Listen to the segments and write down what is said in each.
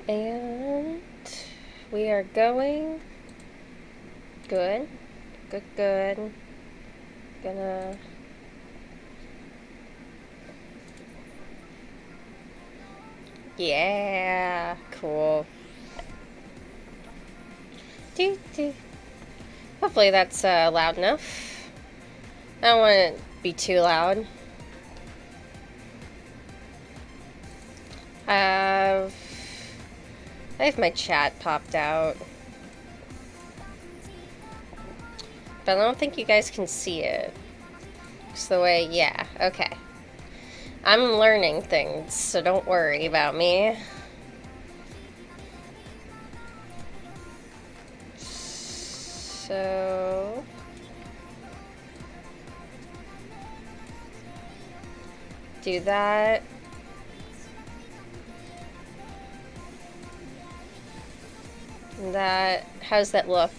And we are going. Good. Good. Gonna. Yeah. Cool. Doo doo. Hopefully that's loud enough. I don't want it to be too loud. I have my chat popped out. But I don't think you guys can see it. It's the way, yeah, okay. I'm learning things, so don't worry about me. So... do that. That, how's that look?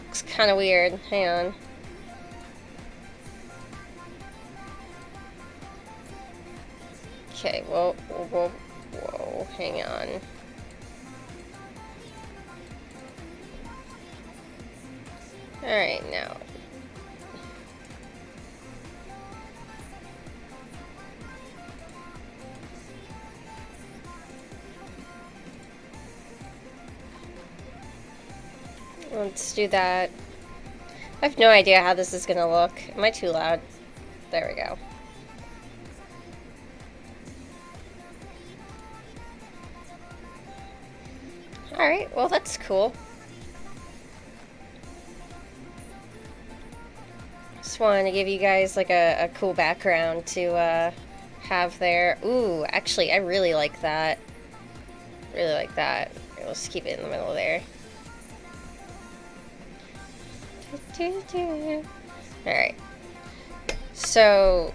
Looks kind of weird. Hang on. Okay, whoa, hang on. Alright, now. Let's do that. I have no idea how this is gonna look. Am I too loud? There we go. Alright, well that's cool. Just wanted to give you guys like a cool background to have there. Ooh, actually I really like that. Really like that. Let's keep it in the middle there. Alright. So,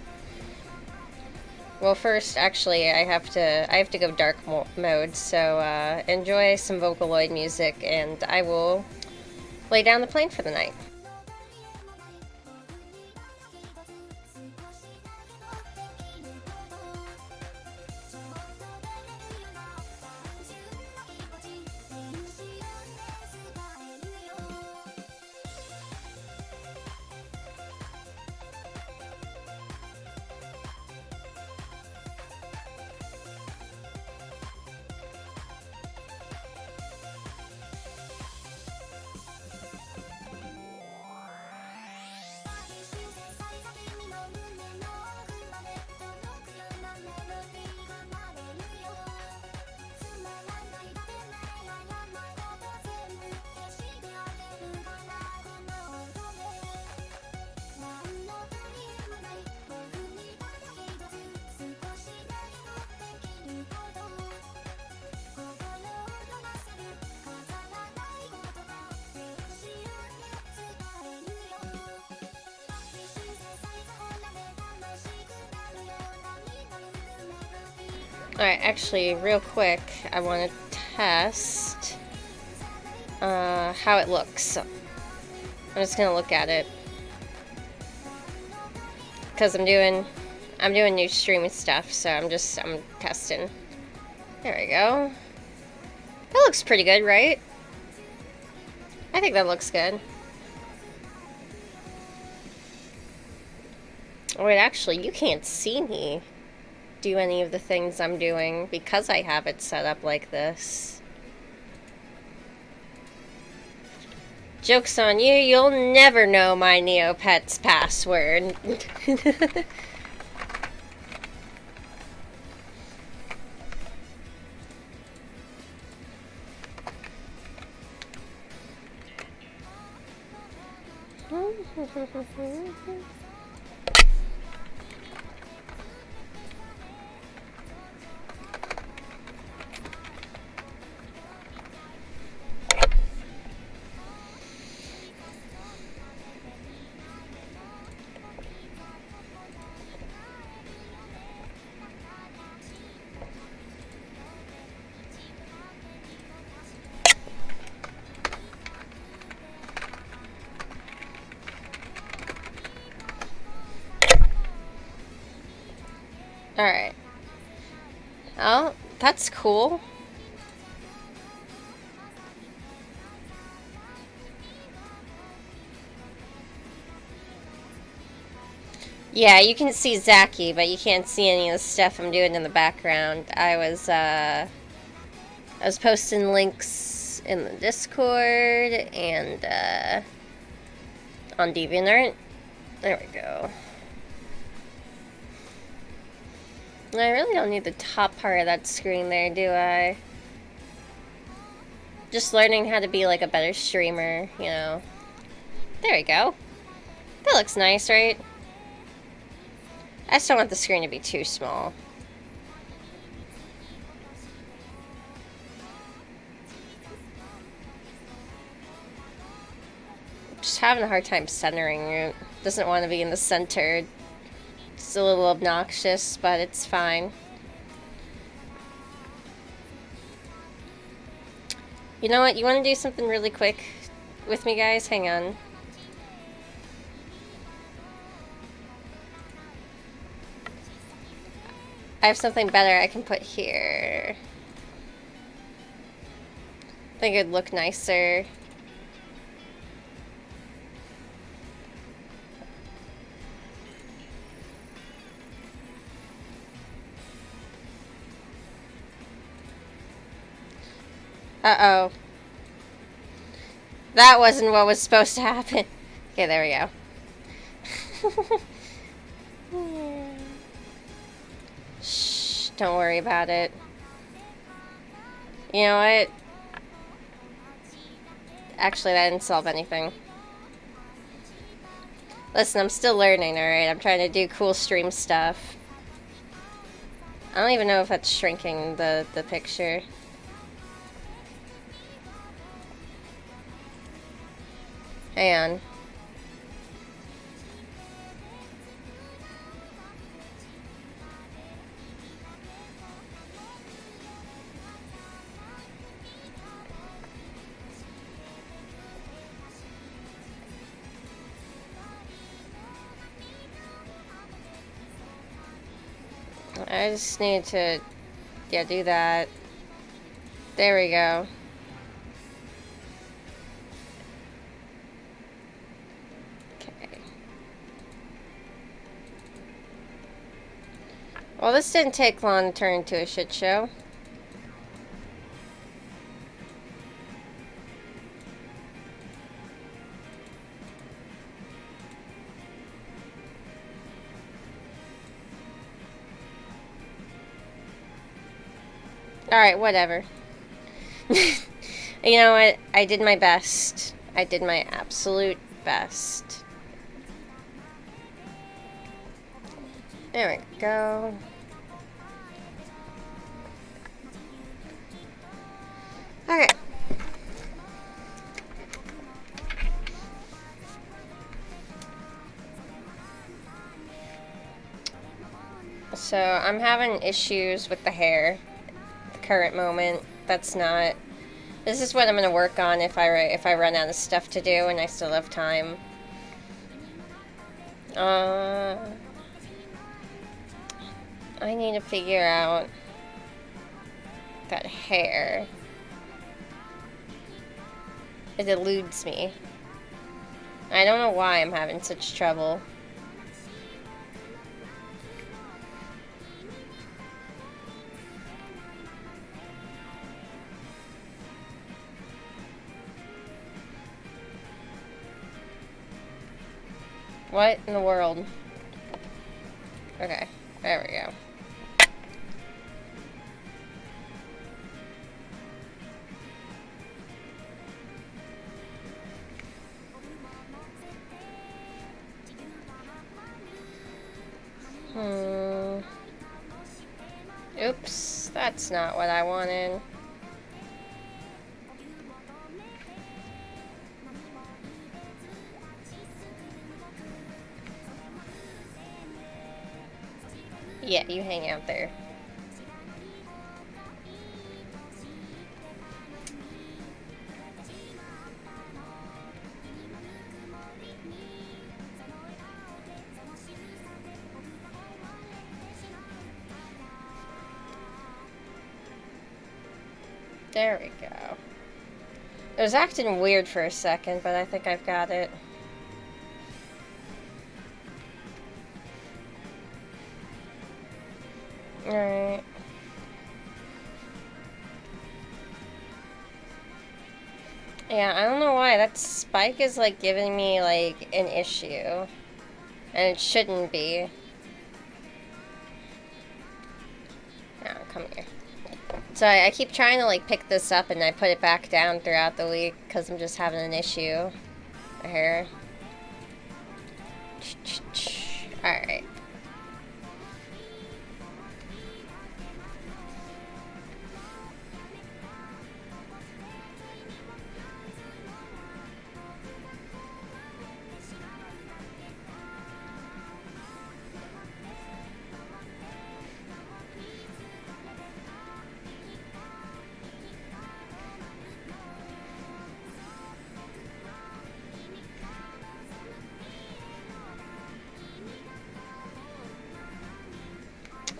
well, first, actually, I have to go dark mode, so enjoy some Vocaloid music, and I will lay down the plane for the night. Alright, actually, real quick, I want to test how it looks. So I'm just gonna look at it because I'm doing new streaming stuff, so I'm testing. There we go. That looks pretty good, right? I think that looks good. Wait, actually, you can't see me do any of the things I'm doing because I have it set up like this. Joke's on you, you'll never know my Neopet's password. Oh, that's cool. Yeah, you can see Zaki, but you can't see any of the stuff I'm doing in the background. I was posting links in the Discord and on DeviantArt. There we go. I really don't need the top part of that screen there, do I? Just learning how to be like a better streamer, you know. There we go. That looks nice, right? I just don't want the screen to be too small. Just having a hard time centering it. Doesn't want to be in the center. It's a little obnoxious, but it's fine. You know what? You want to do something really quick with me, guys? Hang on. I have something better I can put here. I think it'd look nicer. Uh-oh. That wasn't what was supposed to happen. Okay, there we go. Shh, don't worry about it. You know what? Actually, that didn't solve anything. Listen, I'm still learning, alright? I'm trying to do cool stream stuff. I don't even know if that's shrinking the picture. Hang on. I just need to, yeah, do that. There we go. Okay. Well, this didn't take long to turn into a shit show. Alright, whatever. You know what? I did my best. I did my absolute best. There we go. Okay. So, I'm having issues with the hair. Current moment. That's not. This is what I'm gonna work on if I run out of stuff to do and I still have time. I need to figure out that hair. It eludes me. I don't know why I'm having such trouble. What in the world? Okay, there we go. Oops, that's not what I wanted. Yeah, you hang out there. There we go. It was acting weird for a second, but I think I've got it. Alright. Yeah, I don't know why. That spike is, like, giving me, like, an issue. And it shouldn't be. Oh, come here. So I keep trying to, like, pick this up and I put it back down throughout the week because I'm just having an issue here. Alright.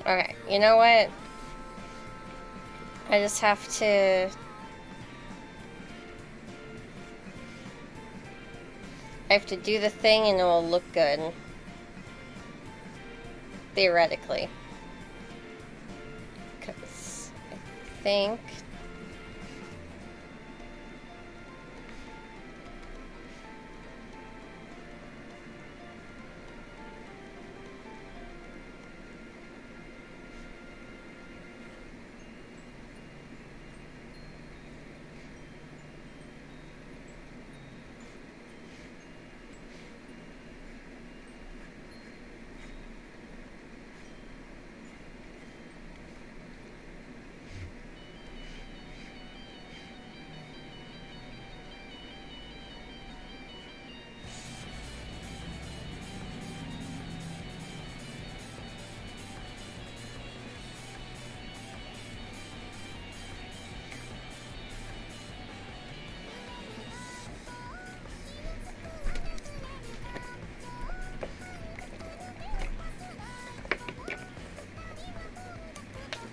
Okay, you know what? I just have to... I have to do the thing and it will look good. Theoretically. Because I think...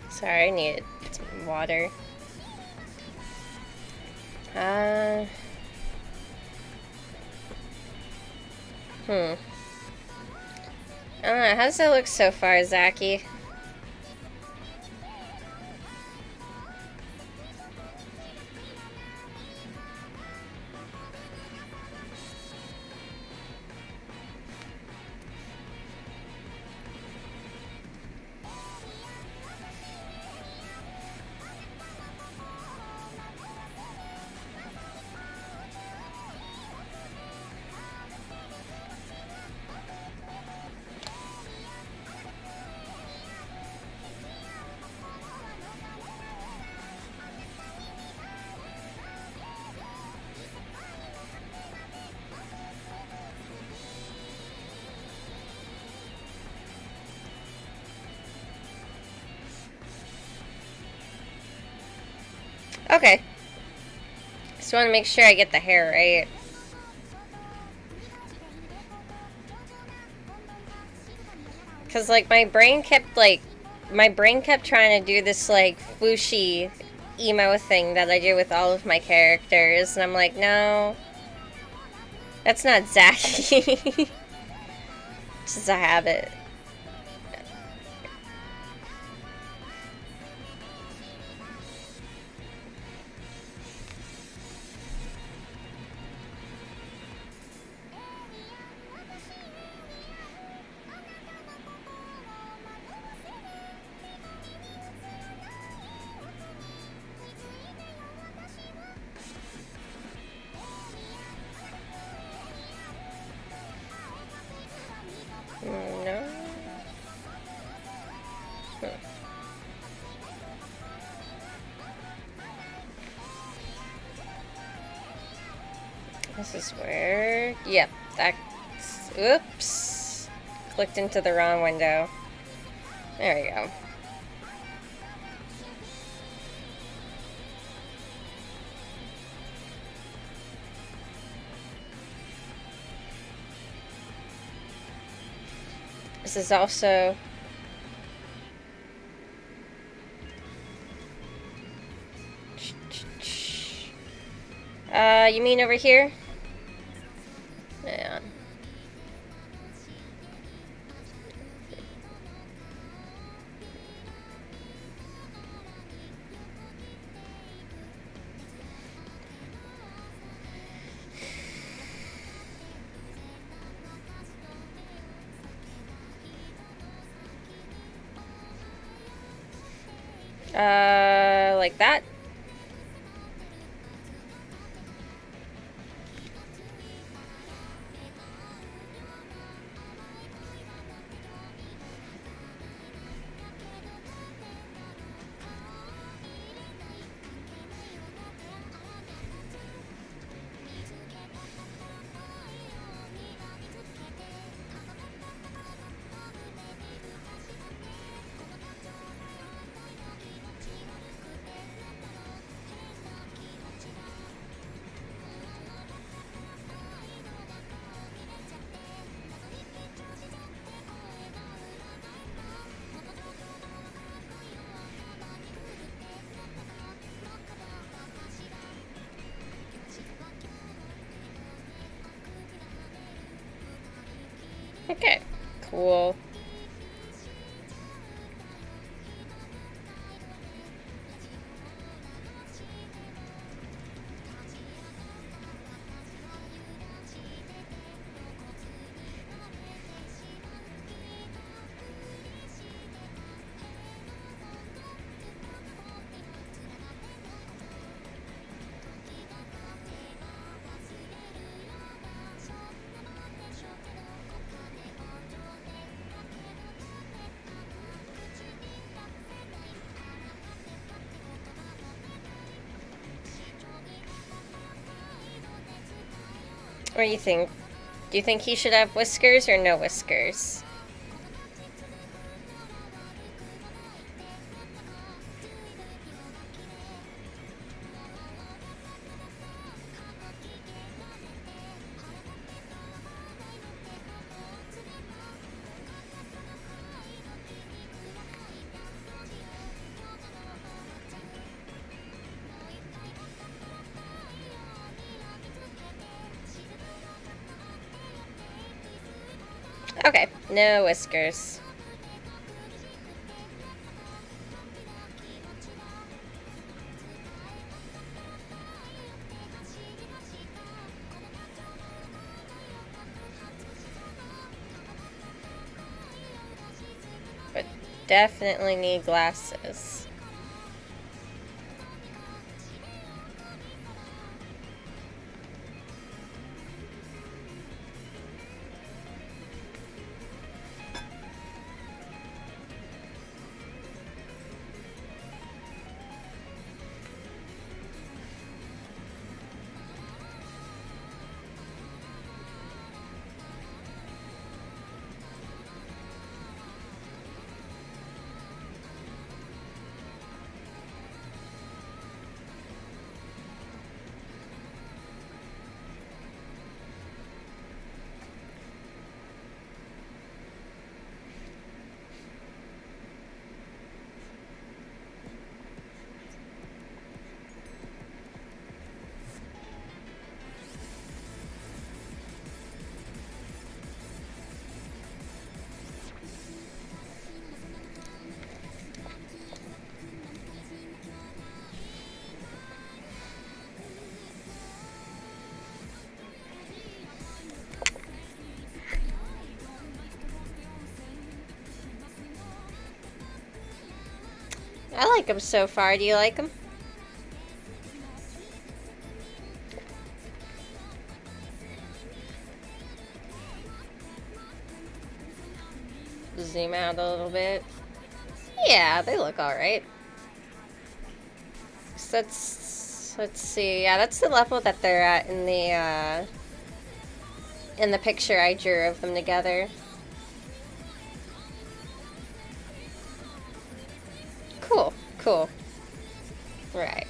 Sorry, I need some water. I don't know, how does that look so far, Zachy? Okay. Just want to make sure I get the hair right. Because, like, my brain kept trying to do this, like, flooshy emo thing that I do with all of my characters. And I'm like, no. That's not Zachy. It's just a habit. No. This is where... Yep, that's... Oops. Clicked into the wrong window. There we go. This is also... You mean over here? Yeah. Like that? Okay, cool. What do you think? Do you think he should have whiskers or no whiskers? Okay, no whiskers. But definitely need glasses. I like them so far. Do you like them? Zoom out a little bit. Yeah, they look alright. So let's see. Yeah, that's the level that they're at in the picture I drew of them together. Cool, cool. Right.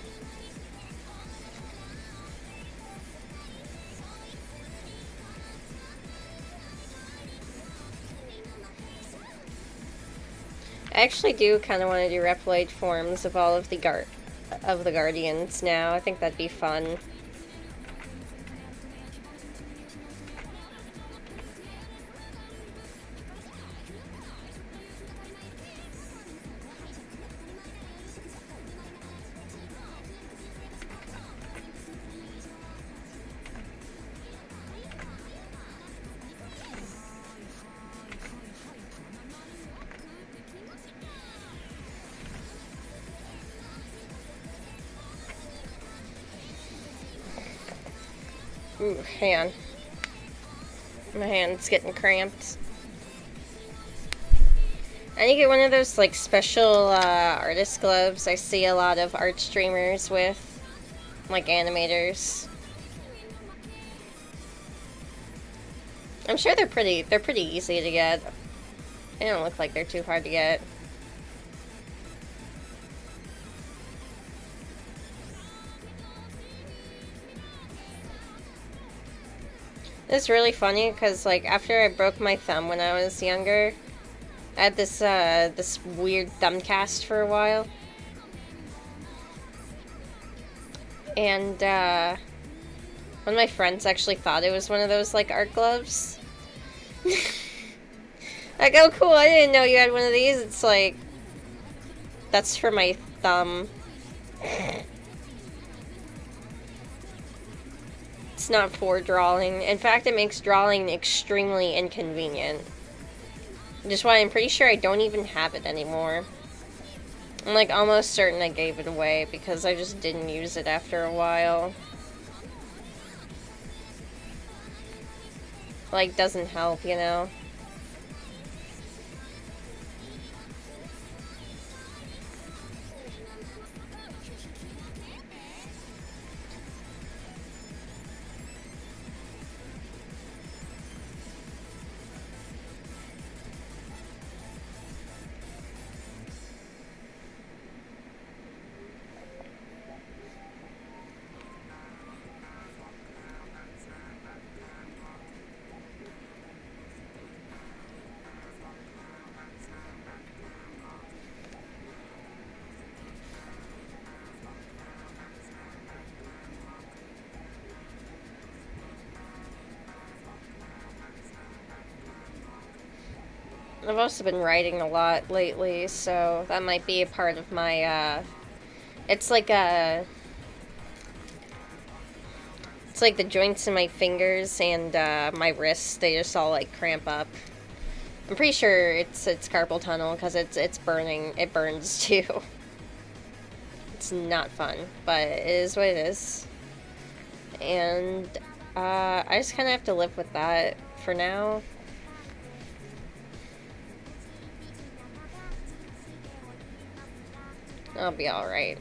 I actually do kind of want to do Reploid forms of all of the of the Guardians now. I think that'd be fun. Ooh, hang on. My hand's getting cramped. I need to get one of those, like, special artist gloves I see a lot of art streamers with. Like, animators. I'm sure they're pretty easy to get. They don't look like they're too hard to get. It's really funny because, like, after I broke my thumb when I was younger, I had this this weird thumb cast for a while, and one of my friends actually thought it was one of those, like, art gloves. Like, oh cool, I didn't know you had one of these. It's like, that's for my thumb. It's not for drawing. In fact, it makes drawing extremely inconvenient. Which is why I'm pretty sure I don't even have it anymore. I'm, like, almost certain I gave it away because I just didn't use it after a while. Like, doesn't help, you know? I've also been writing a lot lately, so that might be a part of my, it's like it's like the joints in my fingers and, my wrists, they just all, like, cramp up. I'm pretty sure it's carpal tunnel, because it's burning, it burns, too. It's not fun, but it is what it is. And, I just kind of have to live with that for now. I'll be alright.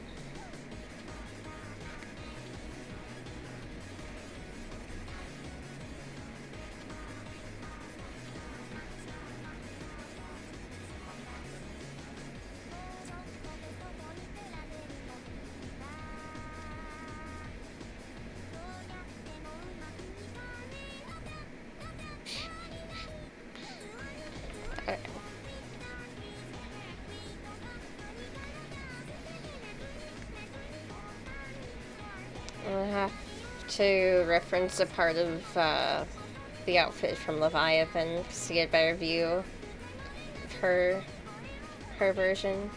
I have to reference a part of the outfit from Leviathan to get a better view of her version.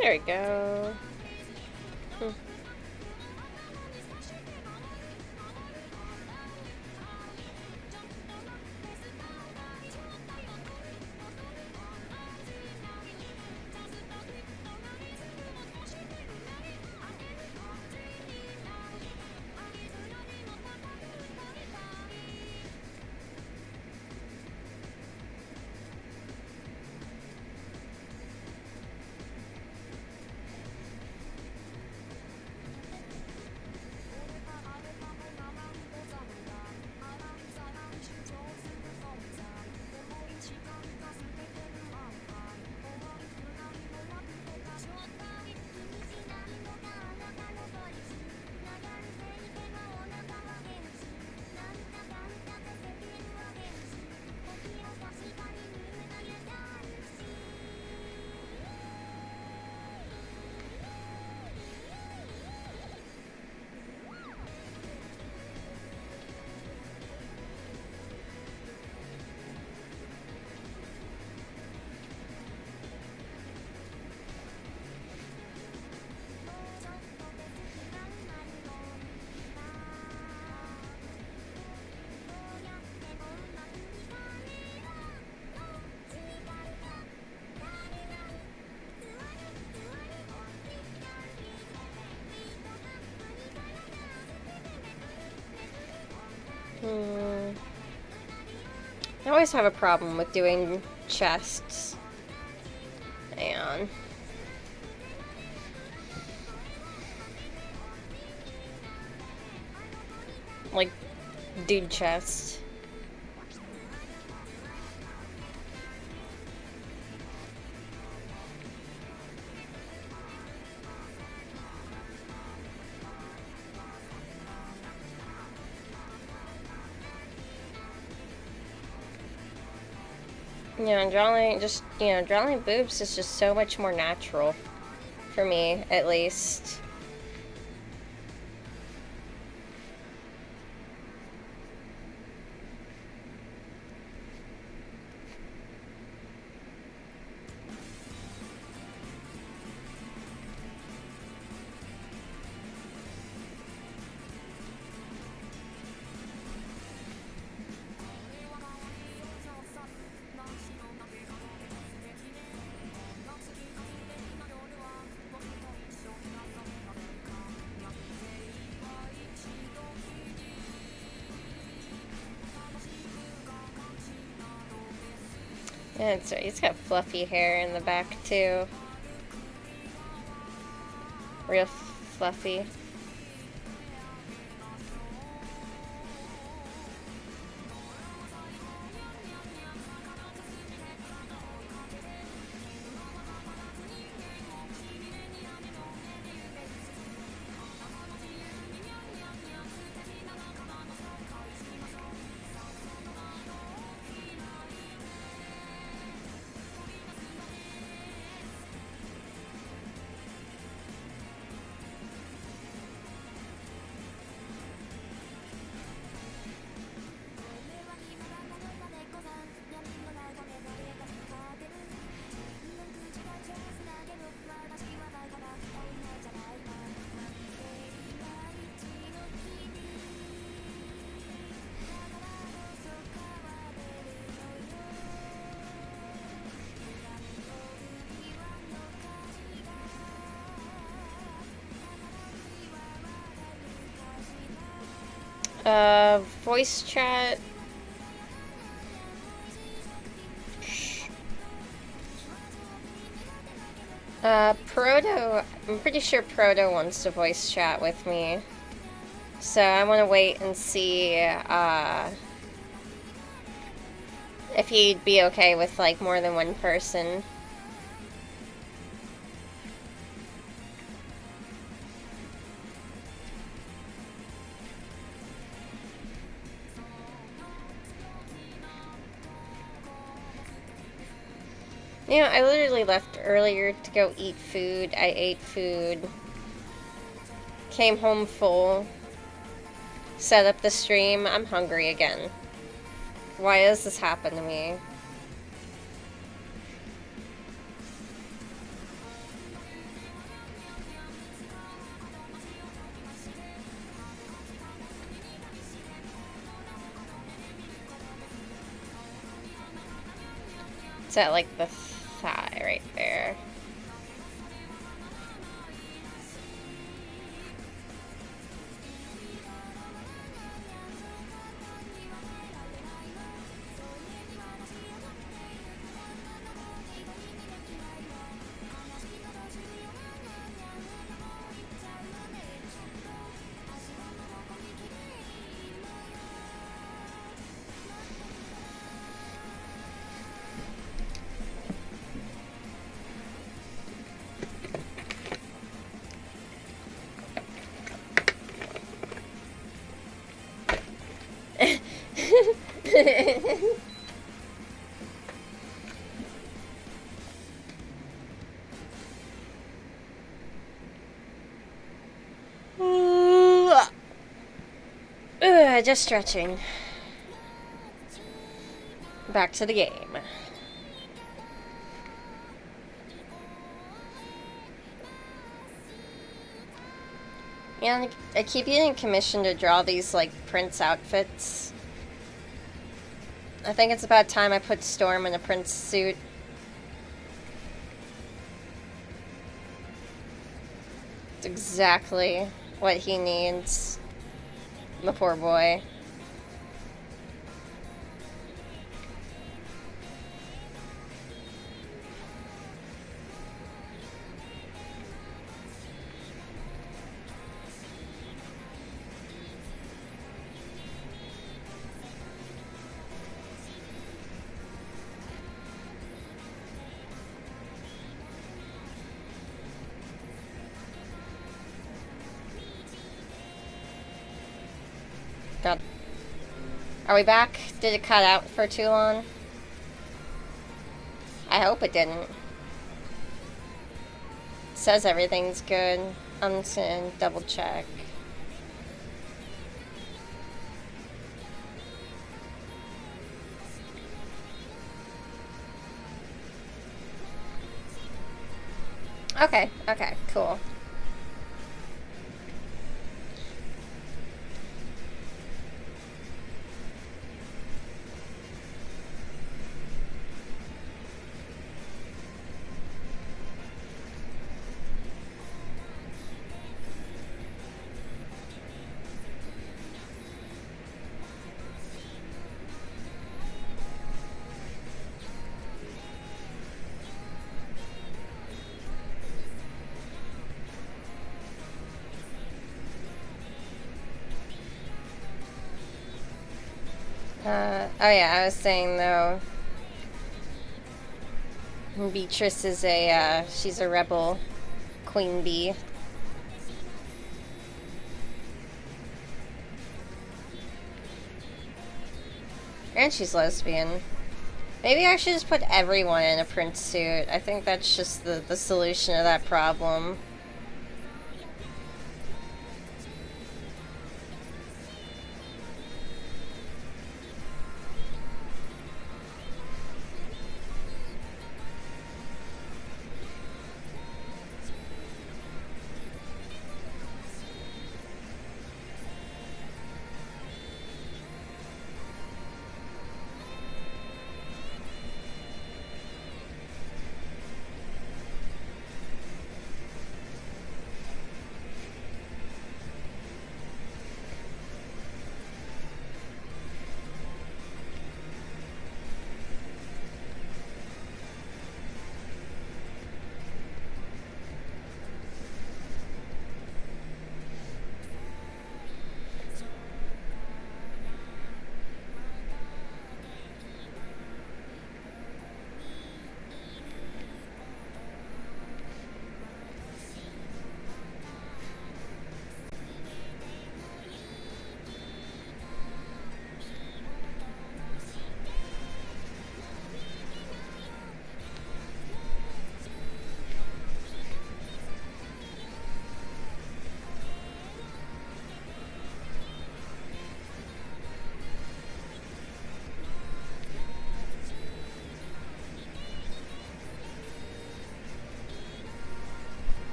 There we go. Hmm. I always have a problem with doing chests. And like dude chest. Drawing boobs is just so much more natural. For me, at least. Yeah, it's got fluffy hair in the back too. Real fluffy. Voice chat. I'm pretty sure Proto wants to voice chat with me. So I want to wait and see, if he'd be okay with, like, more than one person. You know, I literally left earlier to go eat food. I ate food. Came home full. Set up the stream. I'm hungry again. Why does this happen to me? It's at, like, the thigh right there. Just stretching. Back to the game. Yeah, I keep getting commissioned to draw these, like, Prince outfits. I think it's about time I put Storm in a Prince suit. It's exactly what he needs. The poor boy. God. Are we back? Did it cut out for too long? I hope it didn't. It says everything's good. I'm just gonna double check. Okay, cool. Oh yeah, I was saying though, Beatrice is she's a rebel queen bee. And she's lesbian. Maybe I should just put everyone in a prince suit. I think that's just the solution to that problem.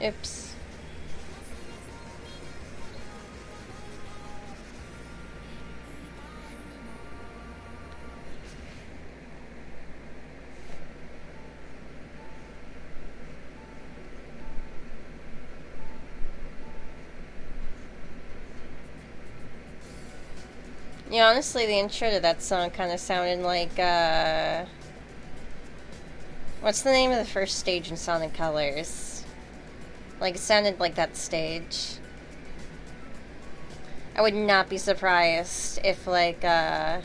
Oops. Yeah, honestly, the intro to that song kind of sounded like, what's the name of the first stage in Sonic Colors? Like, it sounded like that stage. I would not be surprised if, like, yeah,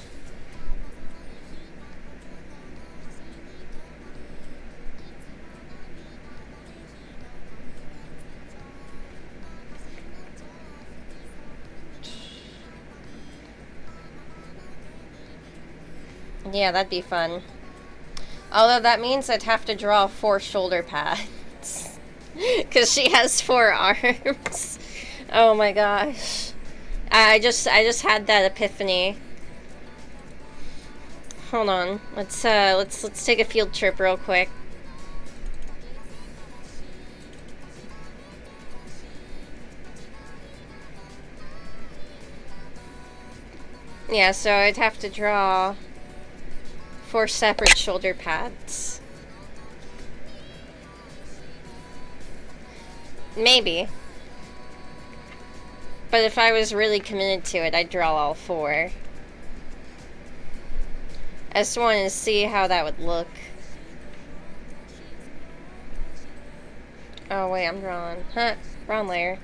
that'd be fun. Although that means I'd have to draw 4 shoulder pads. Because she has 4 arms. Oh my gosh. I just had that epiphany. Hold on. Let's take a field trip real quick. Yeah, so I'd have to draw 4 separate shoulder pads. Maybe. But if I was really committed to it, I'd draw all 4. I just wanted to see how that would look. Oh wait, I'm drawn. Huh, wrong layer.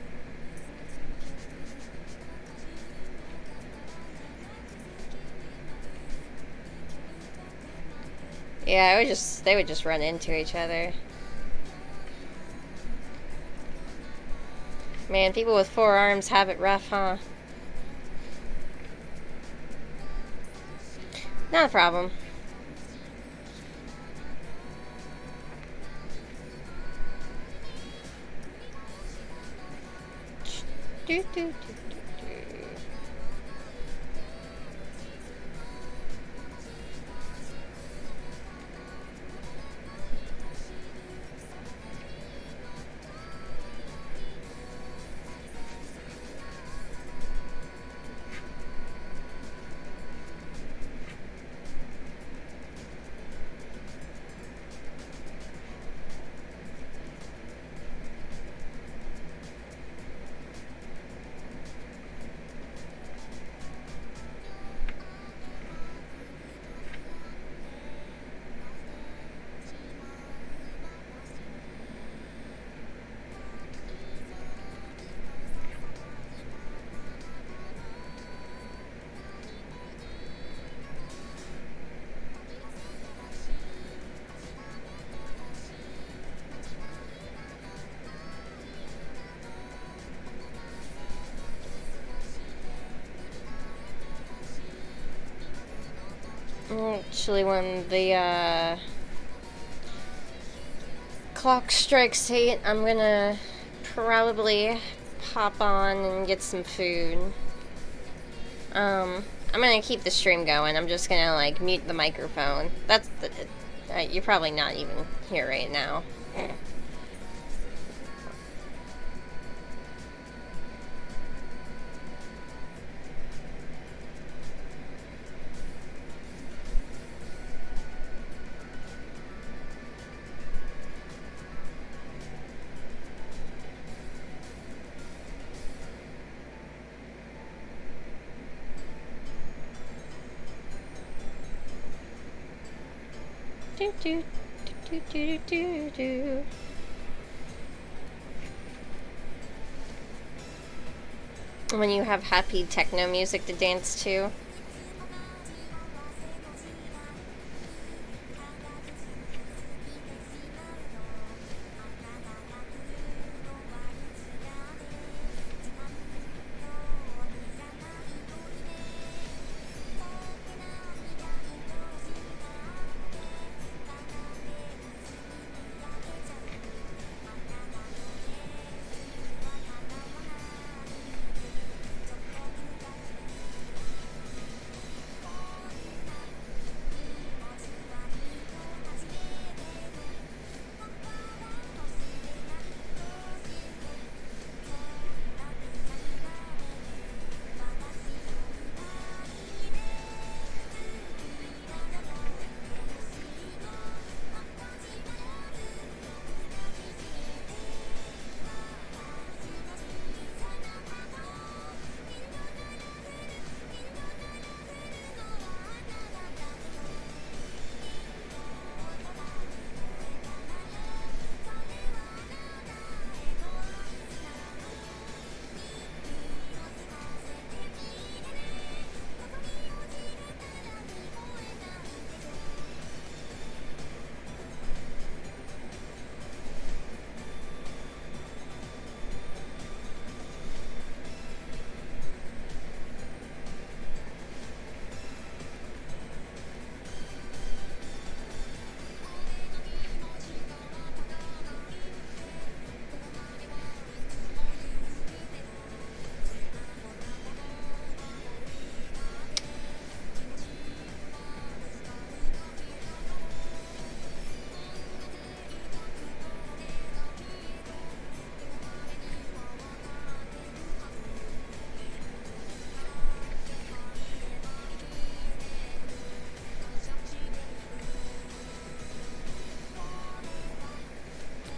Yeah, they would just run into each other. Man, people with 4 arms have it rough, huh? Not a problem. Do, do, do, do. Actually, when the clock strikes 8, I'm gonna probably pop on and get some food. I'm gonna keep the stream going. I'm just gonna like mute the microphone. That's you're probably not even here right now. Do, do, do, do, do, do. When you have happy techno music to dance to.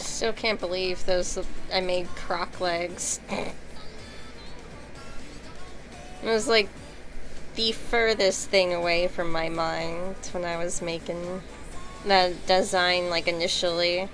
Still can't believe those. I made croc legs. It was like the furthest thing away from my mind when I was making that design, like initially.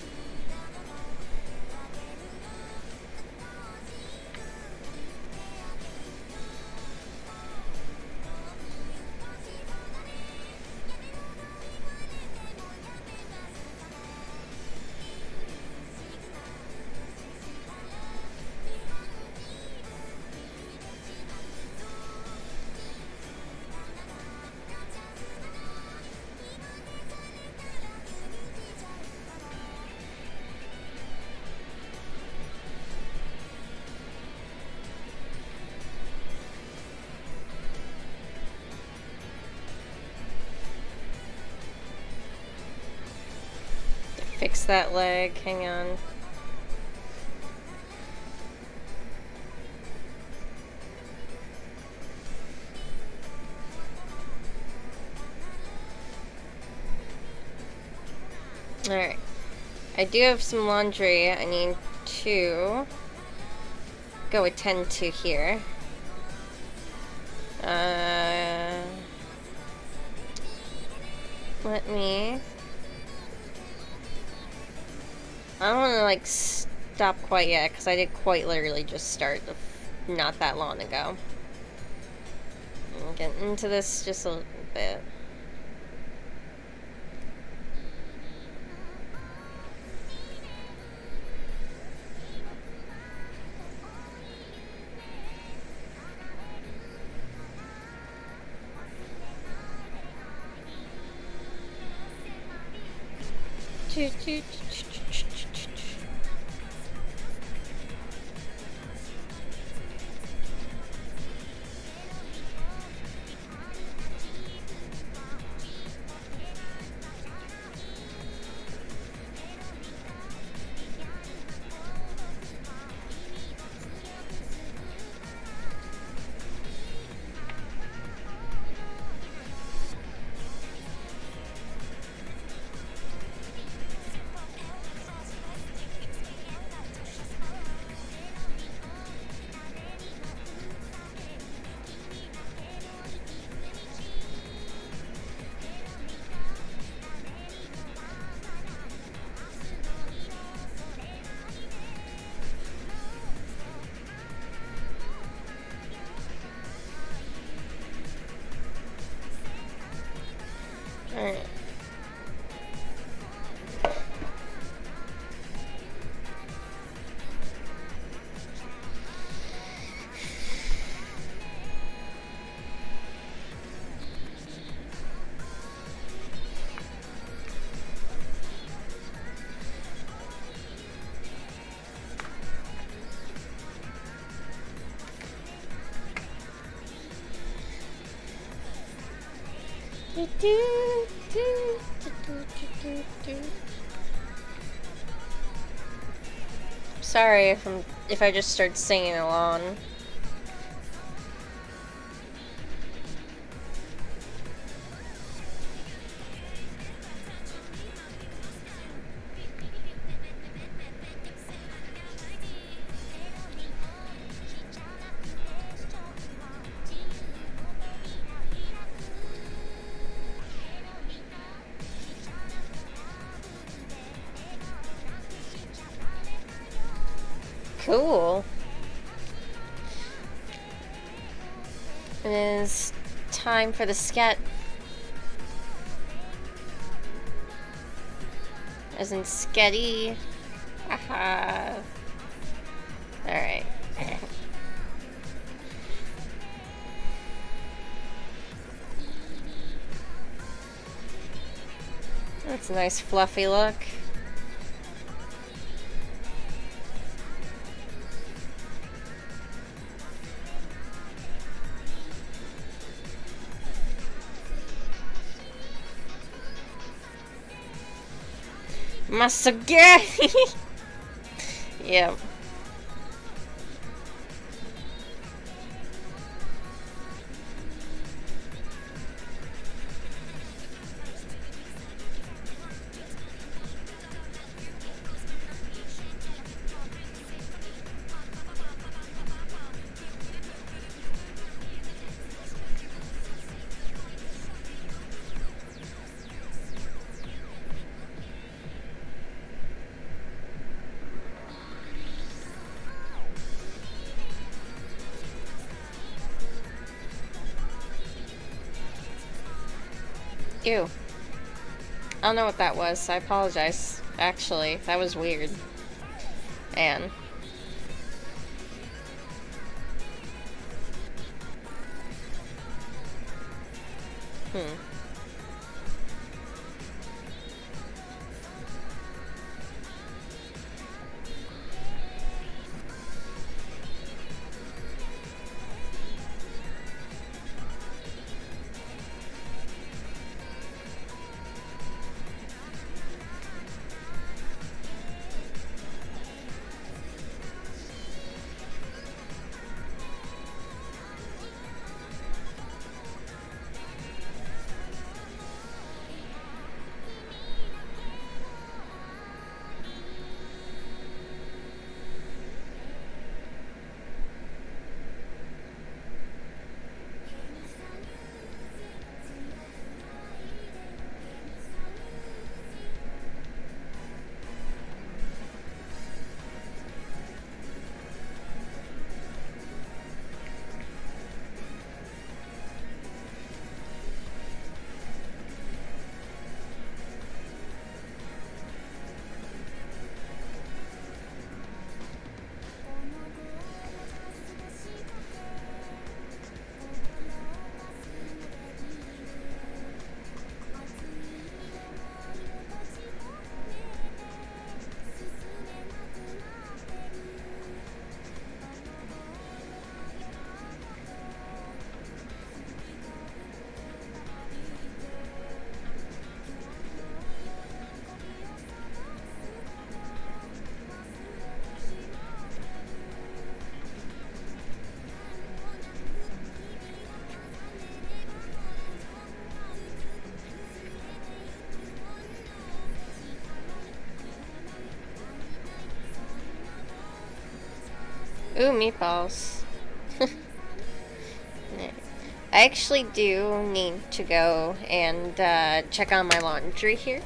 fix that leg. Hang on. Alright. I do have some laundry I need to go attend to here. Let me... I don't want to, like, stop quite yet, because I did quite literally just start not that long ago. I'll get into this just a little bit. Alright. Sorry if I just start singing along. Cool. It is time for the sket. As in sketty. Haha. Alright. That's a nice fluffy look. Masagari! Yep. Ew. I don't know what that was. I apologize. Actually, that was weird. And Ooh, meatballs. I actually do need to go and check on my laundry here.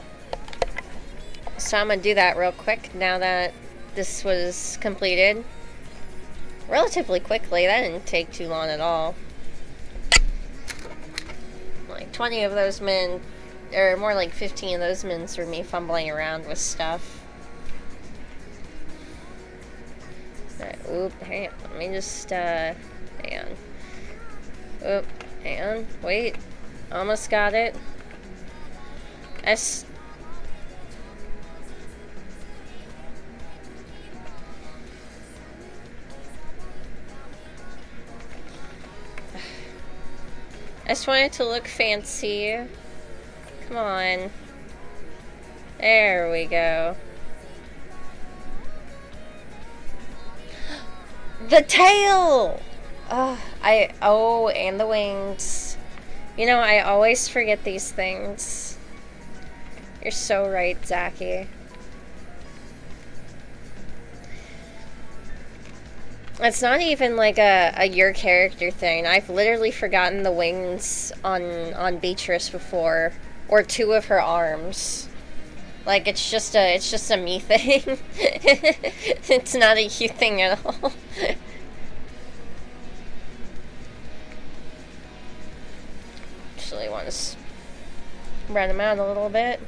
So I'm gonna do that real quick now that this was completed. Relatively quickly, that didn't take too long at all. Like 20 of those minutes, or more like 15 of those minutes were me fumbling around with stuff. Oop, hang on, let me just, hang on. Oop, hang on, wait. Almost got it. I just want it to look fancy. Come on. There we go. The tail! Oh, and the wings. You know, I always forget these things. You're so right, Zachy. It's not even like a your character thing. I've literally forgotten the wings on Beatrice before, or two of her arms. Like it's just a me thing. It's not a you thing at all. Actually, want to spread them out a little bit.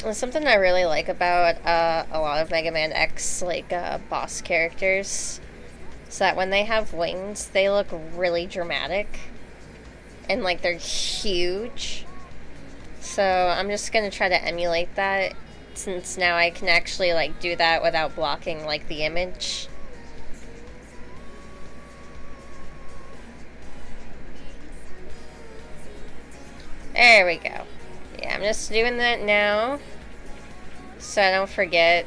And something I really like about a lot of Mega Man X boss characters is that when they have wings, they look really dramatic and like they're huge. So I'm just gonna try to emulate that, since now I can actually like do that without blocking like the image. There we go. Yeah, I'm just doing that now so I don't forget.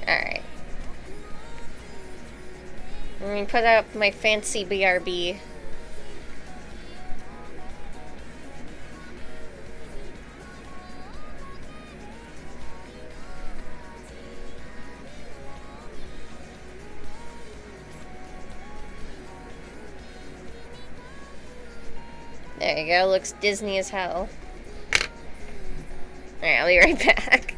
Alright. Let me put up my fancy BRB. There you go, looks Disney as hell. Alright, I'll be right back.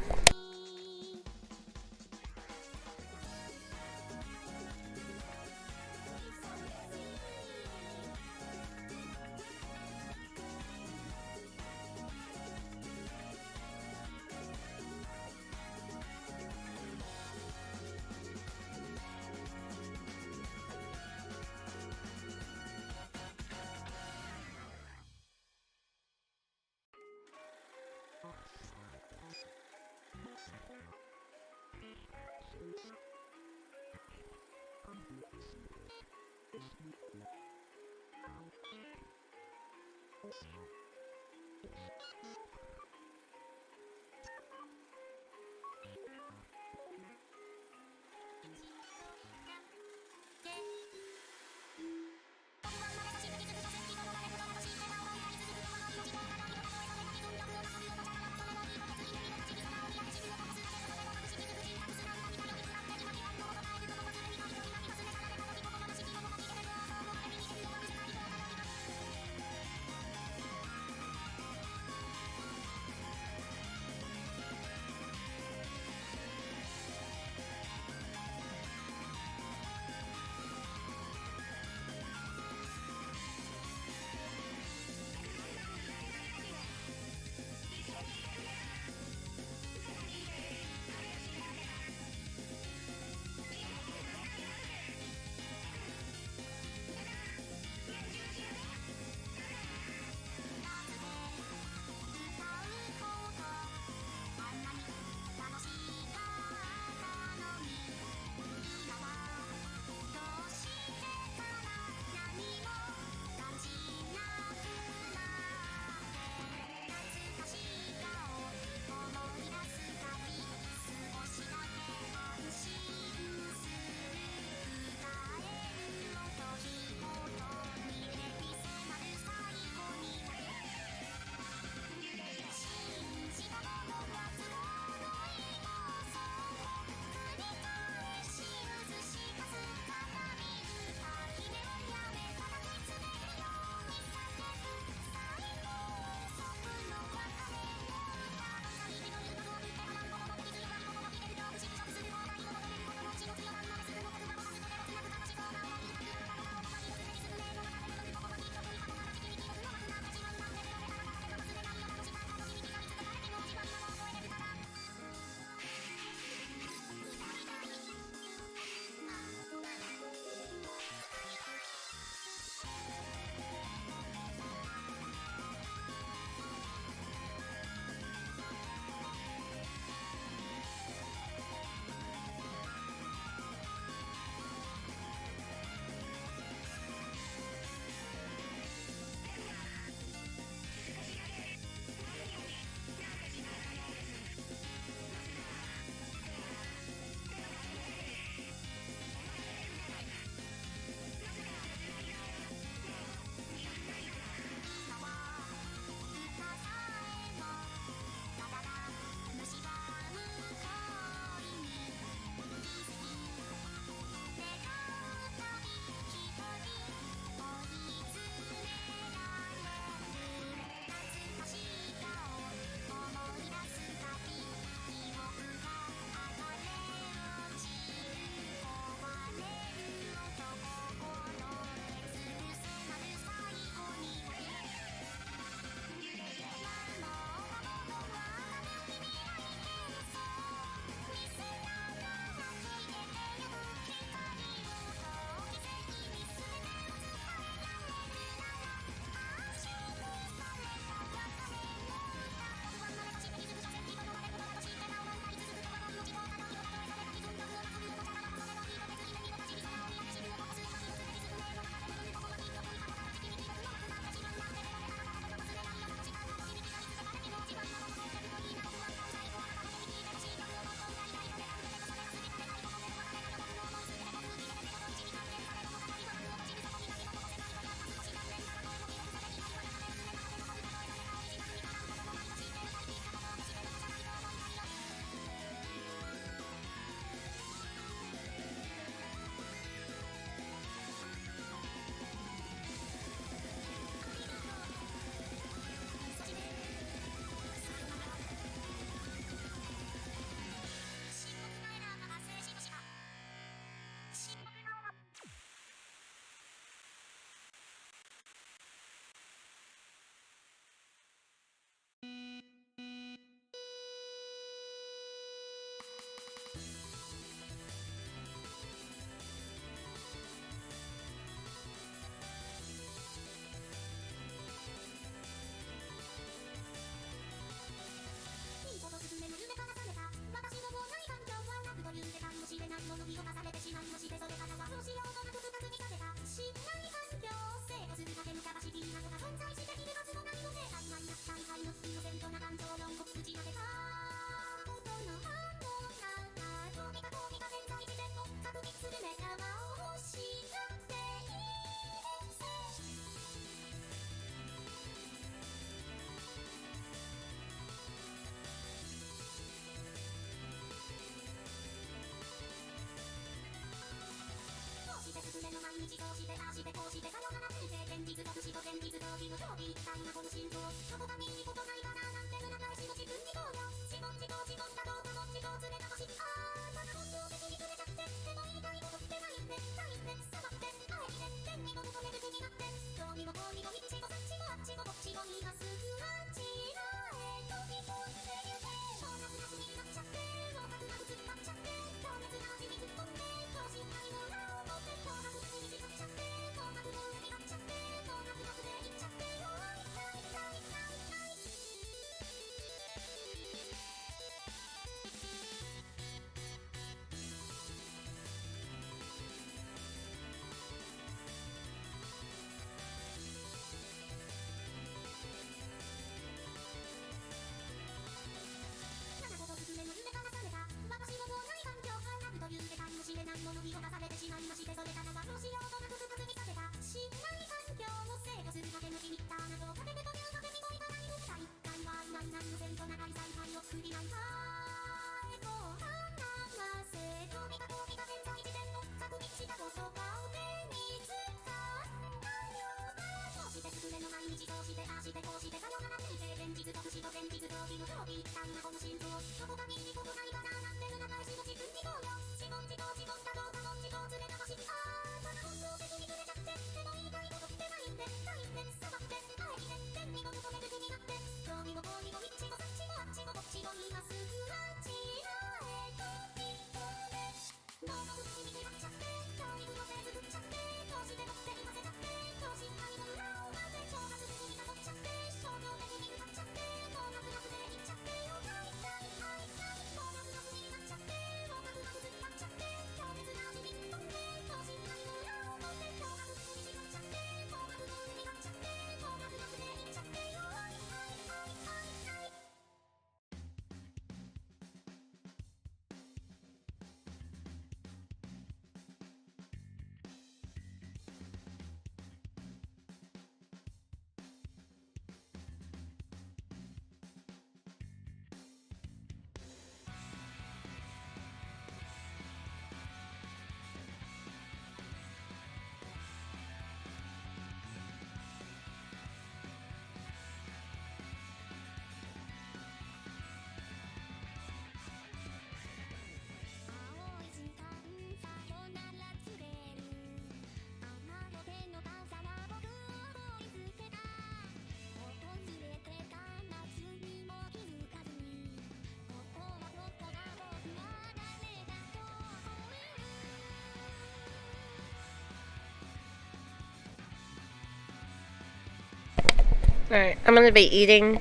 Alright, I'm gonna be eating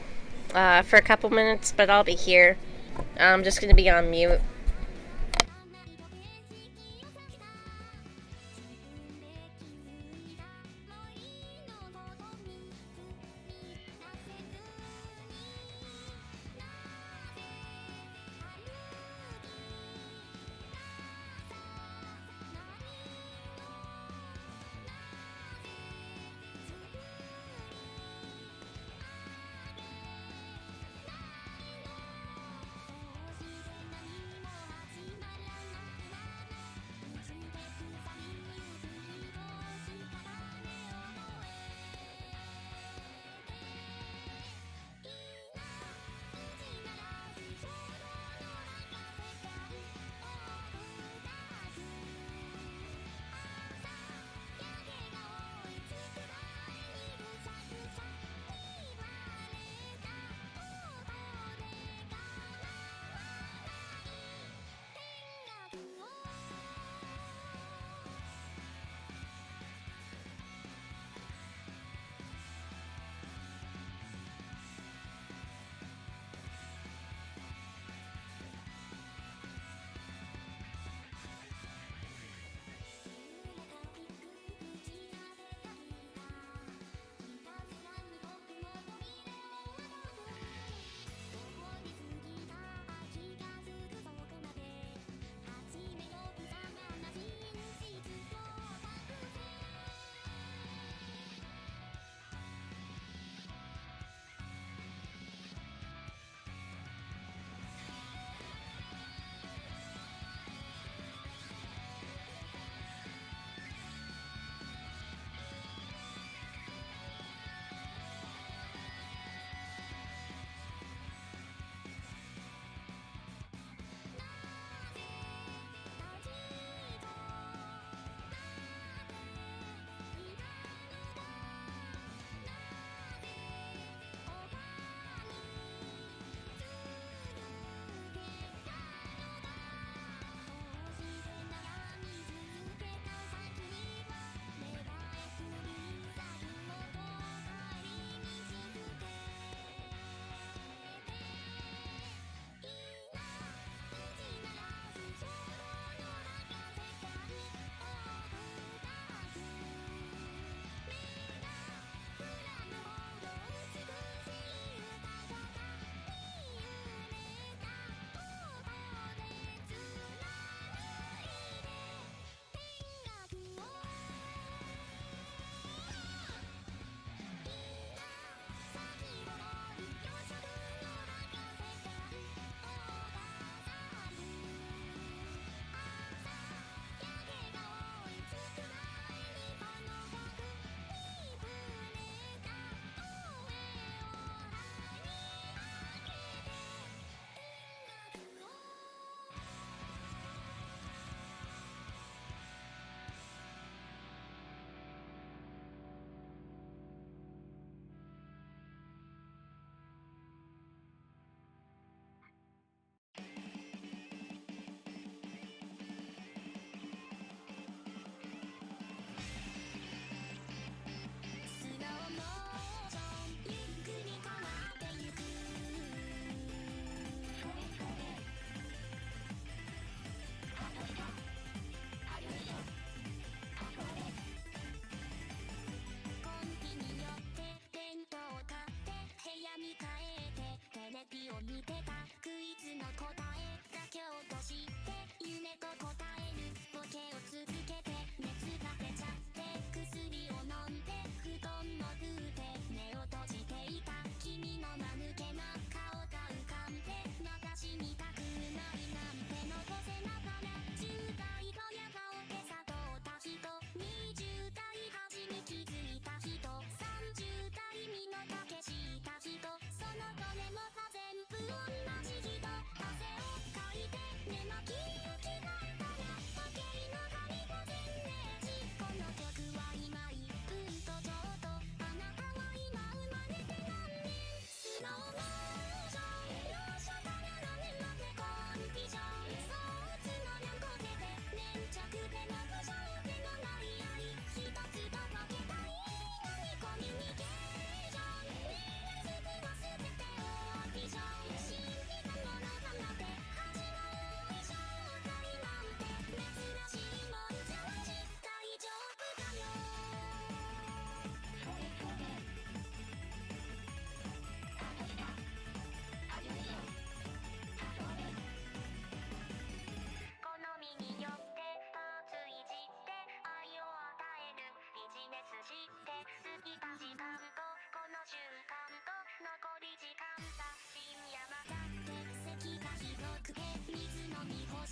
for a couple minutes, but I'll be here. I'm just gonna be on mute.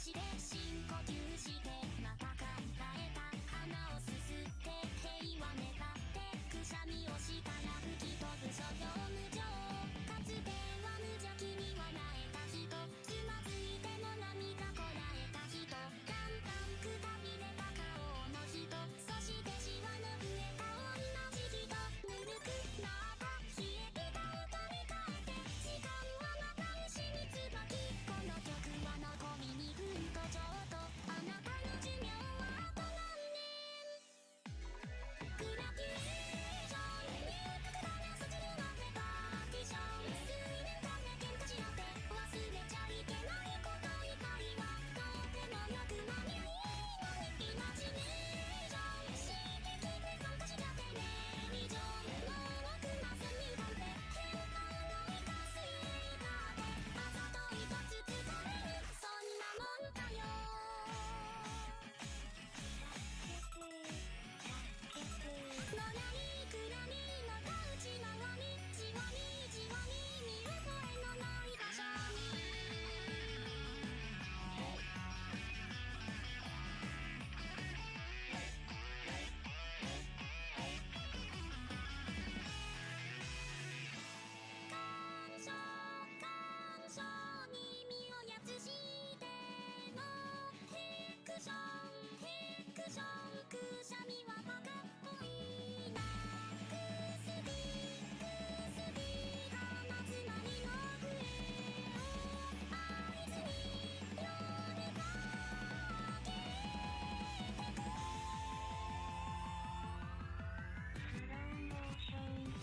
して深呼吸してまた考えた花をすすって平和願ってくしゃみをしたら吹き飛ぶ所業無情かつては無邪気に笑えた人つまずいても涙こらえた人だんだんくたびれた顔の人そしてシワの増えた同じ人ぬるくなった冷えてた音に変えて時間はまた牛につばきこの曲は残り2分とちょっとあなたの寿命はあと何年グラデュエーション入学だねそちりのペパーティション数年間で喧嘩し合って忘れちゃいけないこと以外はとてもよくないのにイマジネーションしてきて参加しちゃってね以上の奥なすにだって変化のいた水泳だってあざといとつつかれるそんなもんだよのないくらみのたうちながにじわにじわに見る声のない場所に感傷感傷耳をやつしてのヘクションヘクションくしゃみはバカっぽいなくすび鼻つまりの笛を合図に呼びかけてくスローモーション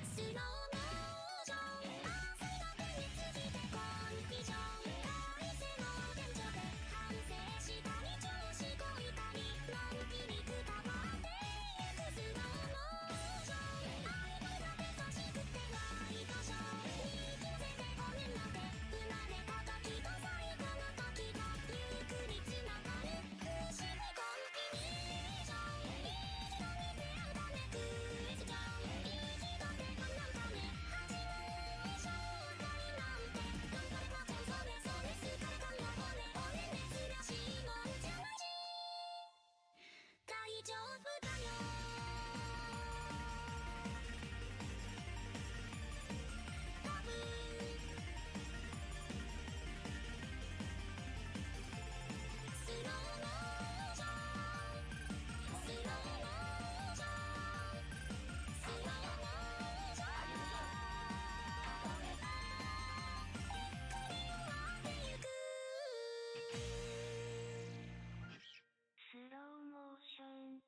スローモーション汗が手についてコンフィジョン体勢の現状で反省したり調子こいたりのんびりくたばってゆくスローモーションアイドルだって欲しくてワイドショーに気のせいでごめんなって生まれた時と最後の時がゆっくりつながる不思議コンビネーション一度に出会うためクエスチョン一度でこんなんだね始まる以上たりなんて頑張ればちゃんそれそれすからかんの俺俺珍しいもんじゃないし大丈夫だよ多分スローモーションスローモーションスローモーションゆっくり終わってゆくスローモーション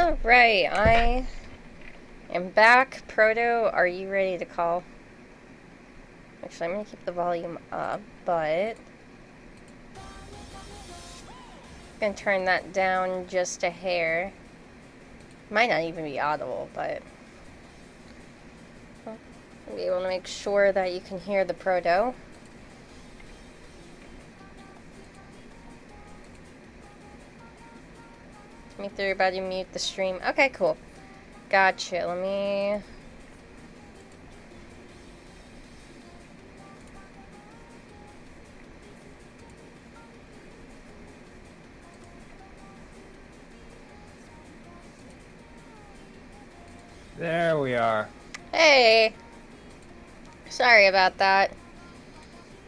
Alright, I am back. Proto, are you ready to call? Actually, I'm gonna keep the volume up, but I'm gonna turn that down just a hair. Might not even be audible, but I'll be able to make sure that you can hear the proto. Me through about to mute the stream. Okay, cool. Gotcha. Let me. There we are. Hey! Sorry about that.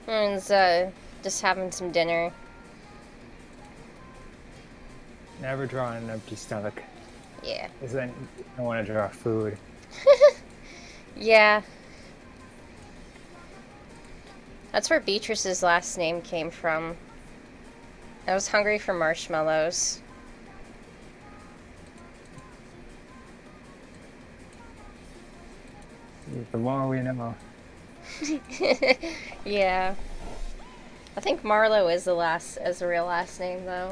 I was just having some dinner. Never draw on an empty stomach. Yeah. Because then I want to draw food. Yeah. That's where Beatrice's last name came from. I was hungry for marshmallows. The more we know. Yeah. I think Marlowe is the real last name though.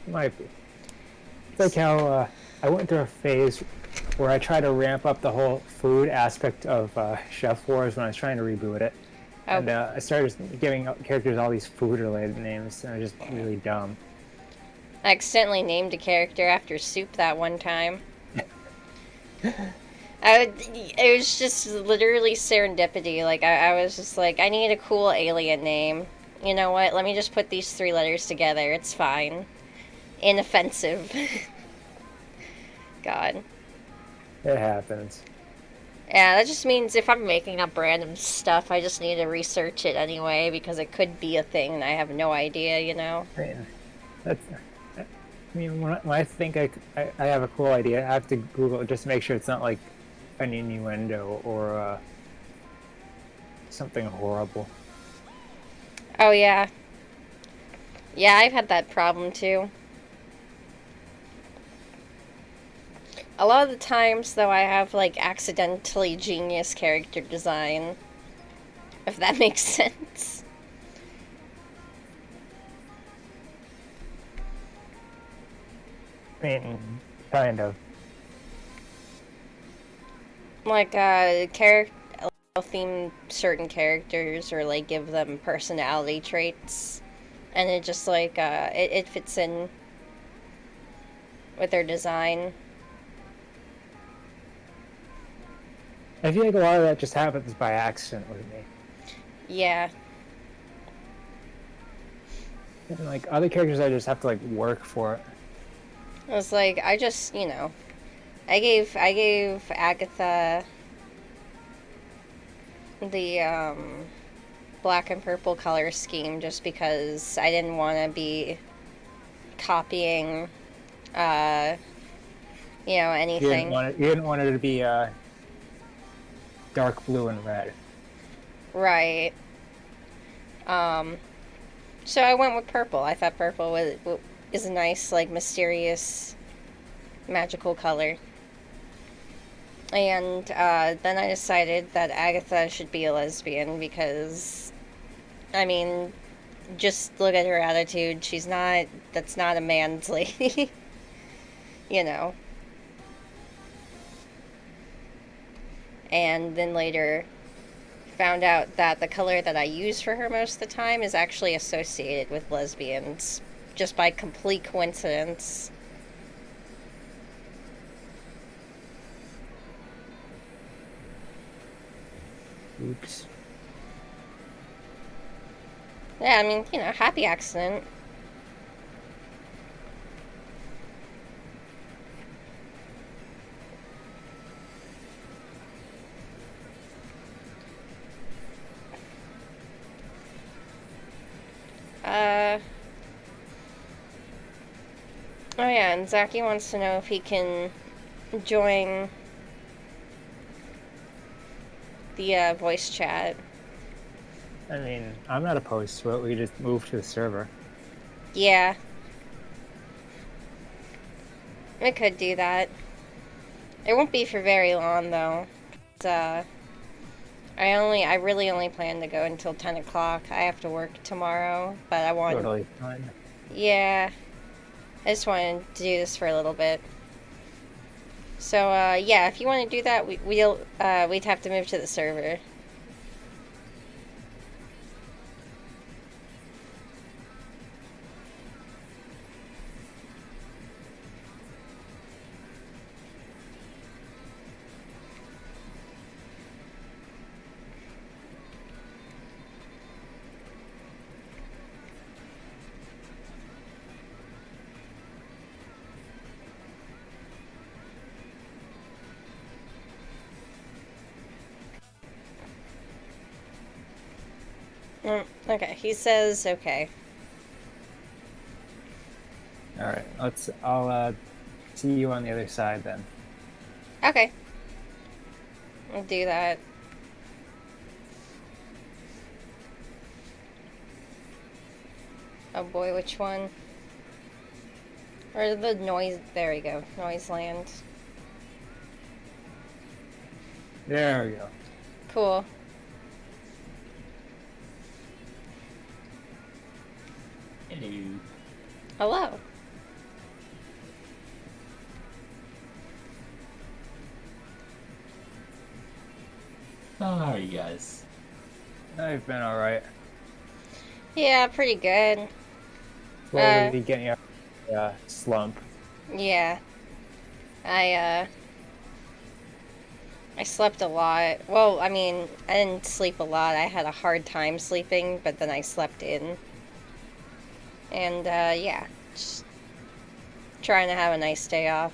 Might be. It's like how I went through a phase where I tried to ramp up the whole food aspect of Chef Wars when I was trying to reboot it. Oh. And I started giving characters all these food-related names, and it was just really dumb. I accidentally named a character after soup that one time. It was just literally serendipity. Like, I was just like, I need a cool alien name. You know what? Let me just put these 3 letters together. It's fine. Inoffensive. God. It happens. Yeah, that just means if I'm making up random stuff, I just need to research it anyway, because it could be a thing and I have no idea, you know? I mean, when I think I have a cool idea, I have to Google it just to make sure it's not like an innuendo or something horrible. Oh, yeah. Yeah, I've had that problem, too. A lot of the times, though, I have, like, accidentally genius character design. If that makes sense. I mean, kind of. Like, I'll theme certain characters or, like, give them personality traits. And it just, like, it fits in with their design. I feel like a lot of that just happens by accident with me. Yeah. And like other characters, I just have to like work for it. I was like, I just, you know, I gave Agatha the black and purple color scheme just because I didn't want to be copying, anything. You didn't want it to be dark blue and red. Right. So I went with purple. I thought purple is a nice, like, mysterious, magical color. And then I decided that Agatha should be a lesbian because, I mean, just look at her attitude. That's not a man's lady. You know. And then later found out that the color that I use for her most of the time is actually associated with lesbians, just by complete coincidence. Oops. Yeah, I mean, happy accident. Oh yeah, and Zaki wants to know if he can join the voice chat. I mean, I'm not opposed to it. We just move to the server. Yeah. I could do that. It won't be for very long though. I really only plan to go until 10 o'clock. I have to work tomorrow, but I want. Totally fine. Yeah, I just wanted to do this for a little bit. So yeah, if you want to do that, we'd have to move to the server. Okay, he says okay. All right, I'll see you on the other side then. Okay. I'll do that. Oh boy, which one? Or the noise. There we go. Noise land. There we go. Cool. Hello. Hello. How are you guys? I've been all right. Yeah, pretty good. Slowly getting out of the slump. Yeah. I slept a lot. Well, I mean, I didn't sleep a lot. I had a hard time sleeping, but then I slept in. And, yeah. Just trying to have a nice day off.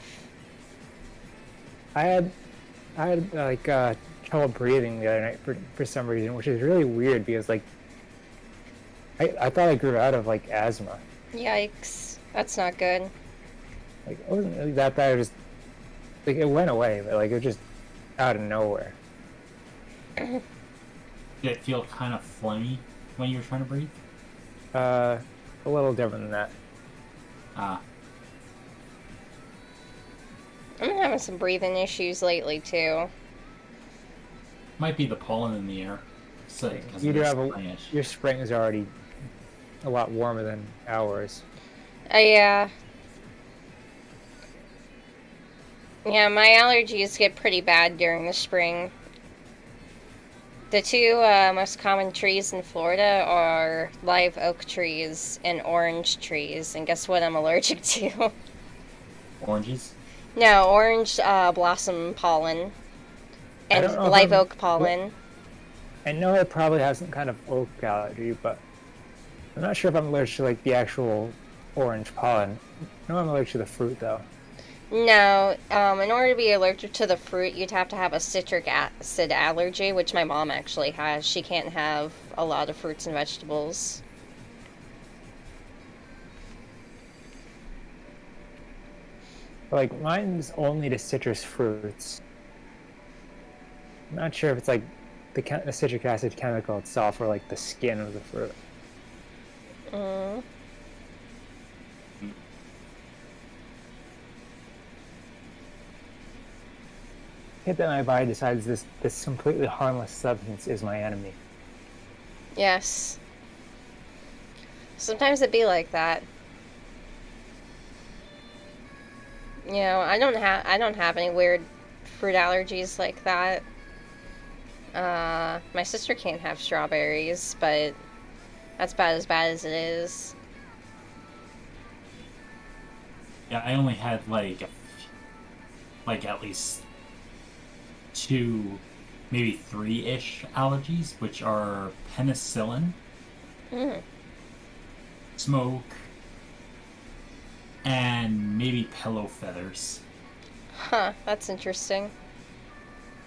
I had like trouble breathing the other night for some reason, which is really weird because like I thought I grew out of like asthma. Yikes. That's not good. Like it wasn't really that bad. It was just like it went away, but like it was just out of nowhere. Did it feel kind of phlegmy when you were trying to breathe? A little different than that. Ah. I'm having some breathing issues lately, too. Might be the pollen in the air. So, because You do have Spanish. your spring is already a lot warmer than ours. Yeah. Yeah, my allergies get pretty bad during the spring. The two most common trees in Florida are live oak trees and orange trees. And guess what I'm allergic to? Oranges? No, orange blossom pollen I and don't know if live I'm- oak pollen. I know I probably have some kind of oak allergy, but I'm not sure if I'm allergic to like the actual orange pollen. I know I'm allergic to the fruit though. No, in order to be allergic to the fruit, you'd have to have a citric acid allergy, which my mom actually has. She can't have a lot of fruits and vegetables. Like mine's only to citrus fruits. I'm not sure if it's like the citric acid chemical itself or like the skin of the fruit. Mm. Hit that my body decides this completely harmless substance is my enemy. Yes. Sometimes it be like that. You know, I don't have any weird fruit allergies like that. My sister can't have strawberries, but that's about as bad as it is. Yeah, I only had like at least 2, maybe 3-ish allergies, which are penicillin, Mm. smoke, and maybe pillow feathers. Huh, that's interesting.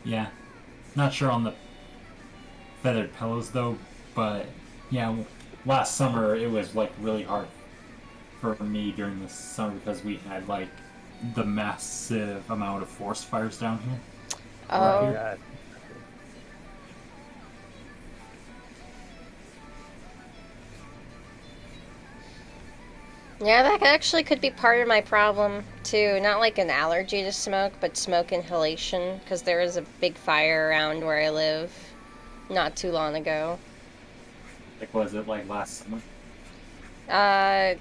Yeah. Not sure on the feathered pillows though, but yeah, last summer it was like really hard for me during the summer because we had like the massive amount of forest fires down here. Oh, God. Yeah, that actually could be part of my problem too. Not like an allergy to smoke, but smoke inhalation, because there was a big fire around where I live not too long ago. Like, was it like last summer? Uh,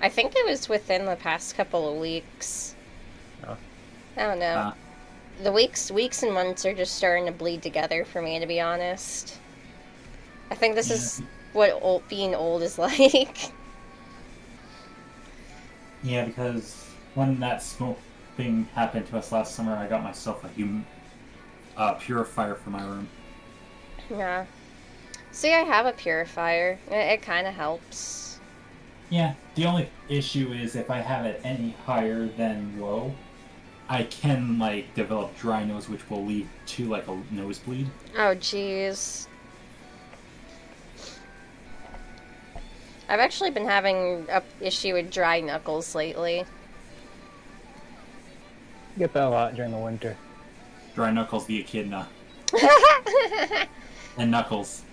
I think it was within the past couple of weeks. Oh. I don't know. Uh, The weeks and months are just starting to bleed together for me, to be honest. I think this yeah, is what being old is like. yeah, because when that smoke thing happened to us last summer, I got myself a purifier for my room. Yeah. See, I have a purifier. It kind of helps. Yeah, the only issue is if I have it any higher than low, I can like develop dry nose, which will lead to like a nosebleed. Oh, jeez. I've actually been having a issue with dry knuckles lately. You get that a lot during the winter. Dry knuckles, the echidna, and knuckles.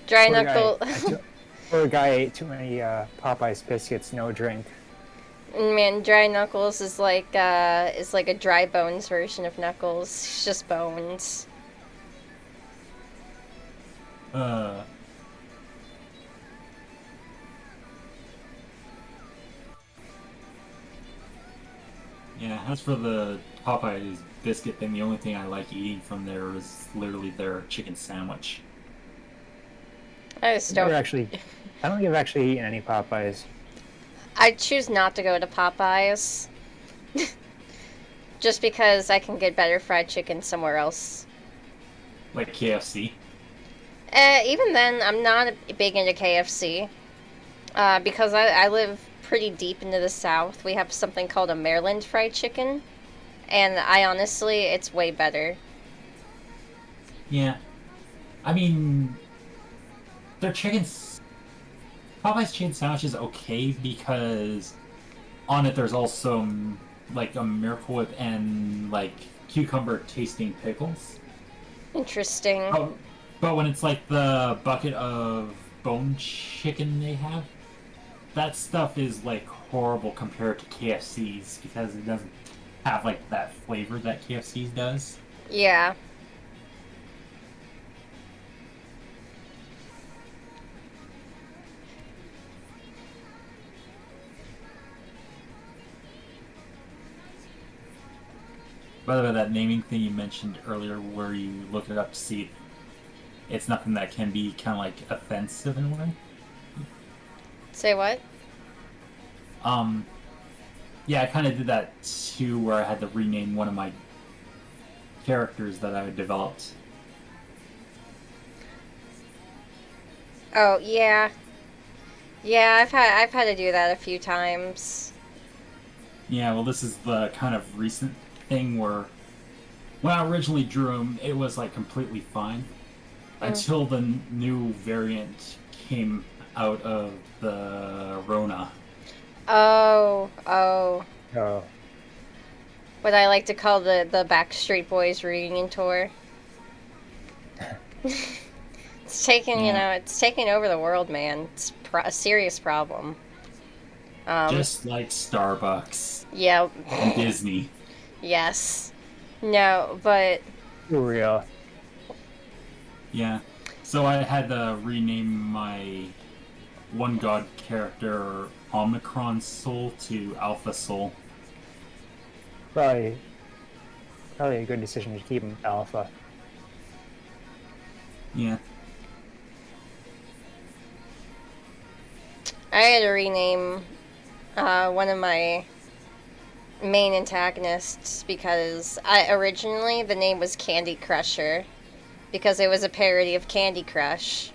Dry Poor knuckle. Poor guy ate too many Popeyes biscuits, no drink. Man, dry knuckles is like a dry bones version of knuckles. It's just bones. Uh, yeah. As for the Popeyes biscuit thing, the only thing I like eating from there is literally their chicken sandwich. I just Never don't. actually. I don't think I've actually eaten any Popeyes. I choose not to go to Popeyes. Just because I can get better fried chicken somewhere else. Like KFC. Even then, I'm not big into KFC. Because I live pretty deep into the South. We have something called a Maryland fried chicken. And I honestly, it's way better. Yeah. I mean, their Popeye's chicken sandwich is okay because on it there's also like a Miracle Whip and like cucumber tasting pickles. Interesting. Oh, but when it's like the bucket of bone chicken they have, that stuff is like horrible compared to KFC's because it doesn't have like that flavor that KFC's does. Yeah. By the way, that naming thing you mentioned earlier, where you look it up to see if it's nothing that can be kind of like offensive in a way. Say what? Um, yeah, I kind of did that too, where I had to rename one of my characters that I had developed. Oh, yeah. Yeah, I've had to do that a few times. Yeah, well, this is the kind of recent thing where when I originally drew him, it was like completely fine until the new variant came out of the Rona. Oh. Oh, What I like to call the Backstreet Boys reunion tour. It's taking, Yeah. it's taking over the world, man. It's a serious problem. Just like Starbucks Yeah, and Disney. yes. No, but for real. Yeah. So I had to rename my one god character Omicron Soul to Alpha Soul. Probably a good decision to keep him alpha. Yeah. I had to rename one of my main antagonists because originally the name was Candy Crusher because it was a parody of Candy Crush.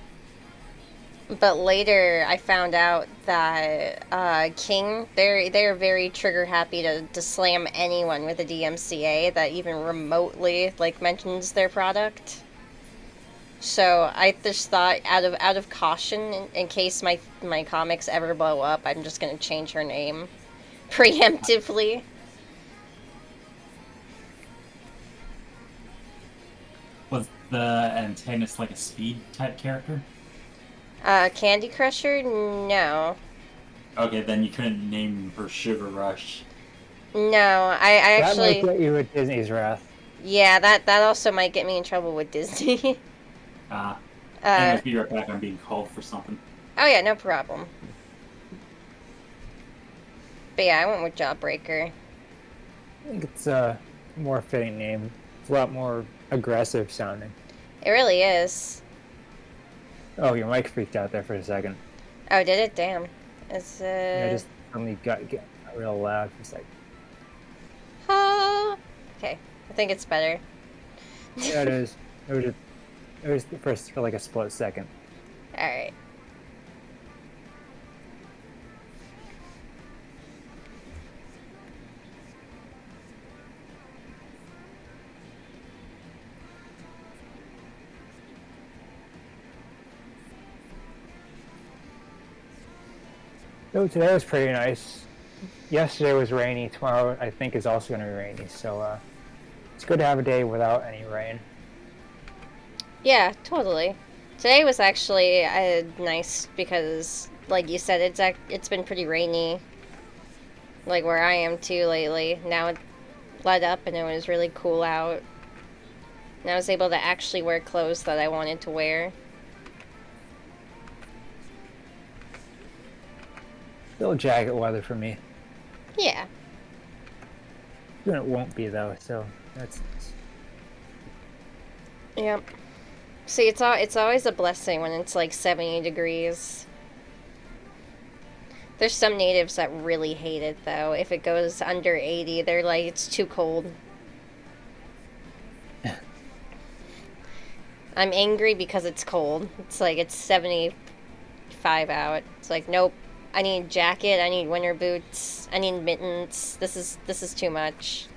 But later I found out that King, they're very trigger happy to slam anyone with a DMCA that even remotely like mentions their product. So I just thought, out of caution, in case my comics ever blow up, I'm just gonna change her name preemptively. Was the antagonist like a speed type character? Candy Crusher? No. Okay, then you couldn't name her Sugar Rush. No, I That might actually, get you with Disney's wrath. yeah, that also might get me in trouble with Disney. Uh, uh, anyways, be right back. I'm being called for something. oh yeah, no problem. But yeah, I went with Jawbreaker. I think it's a more fitting name. It's a lot more aggressive sounding. It really is. Oh, your mic freaked out there for a second. Oh, did it? Damn. It's Yeah, just suddenly got real loud for a second. Okay, I think it's better. Yeah, it is. It was for like a split second. All right. So today was pretty nice. Yesterday was rainy. Tomorrow I think is also going to be rainy. So it's good to have a day without any rain. Yeah, totally. Today was actually nice because, like you said, it's been pretty rainy, like where I am too lately. Now it let up and it was really cool out. And I was able to actually wear clothes that I wanted to wear. Still jacket weather for me. Yeah. Soon it won't be though. So that's nice. Yep. See, it's always a blessing when it's like 70 degrees. There's some natives that really hate it though. If it goes under 80, they're like, it's too cold. I'm angry because it's cold. It's like it's 75 out. It's like, nope. I need a jacket, I need winter boots, I need mittens. This is too much.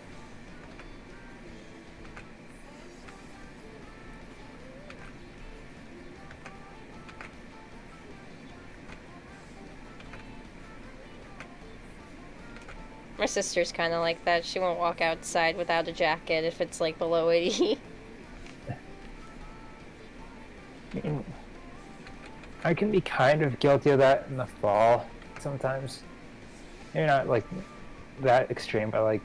My sister's kind of like that. She won't walk outside without a jacket if it's like below 80. I can be kind of guilty of that in the fall sometimes. Maybe not like that extreme, but like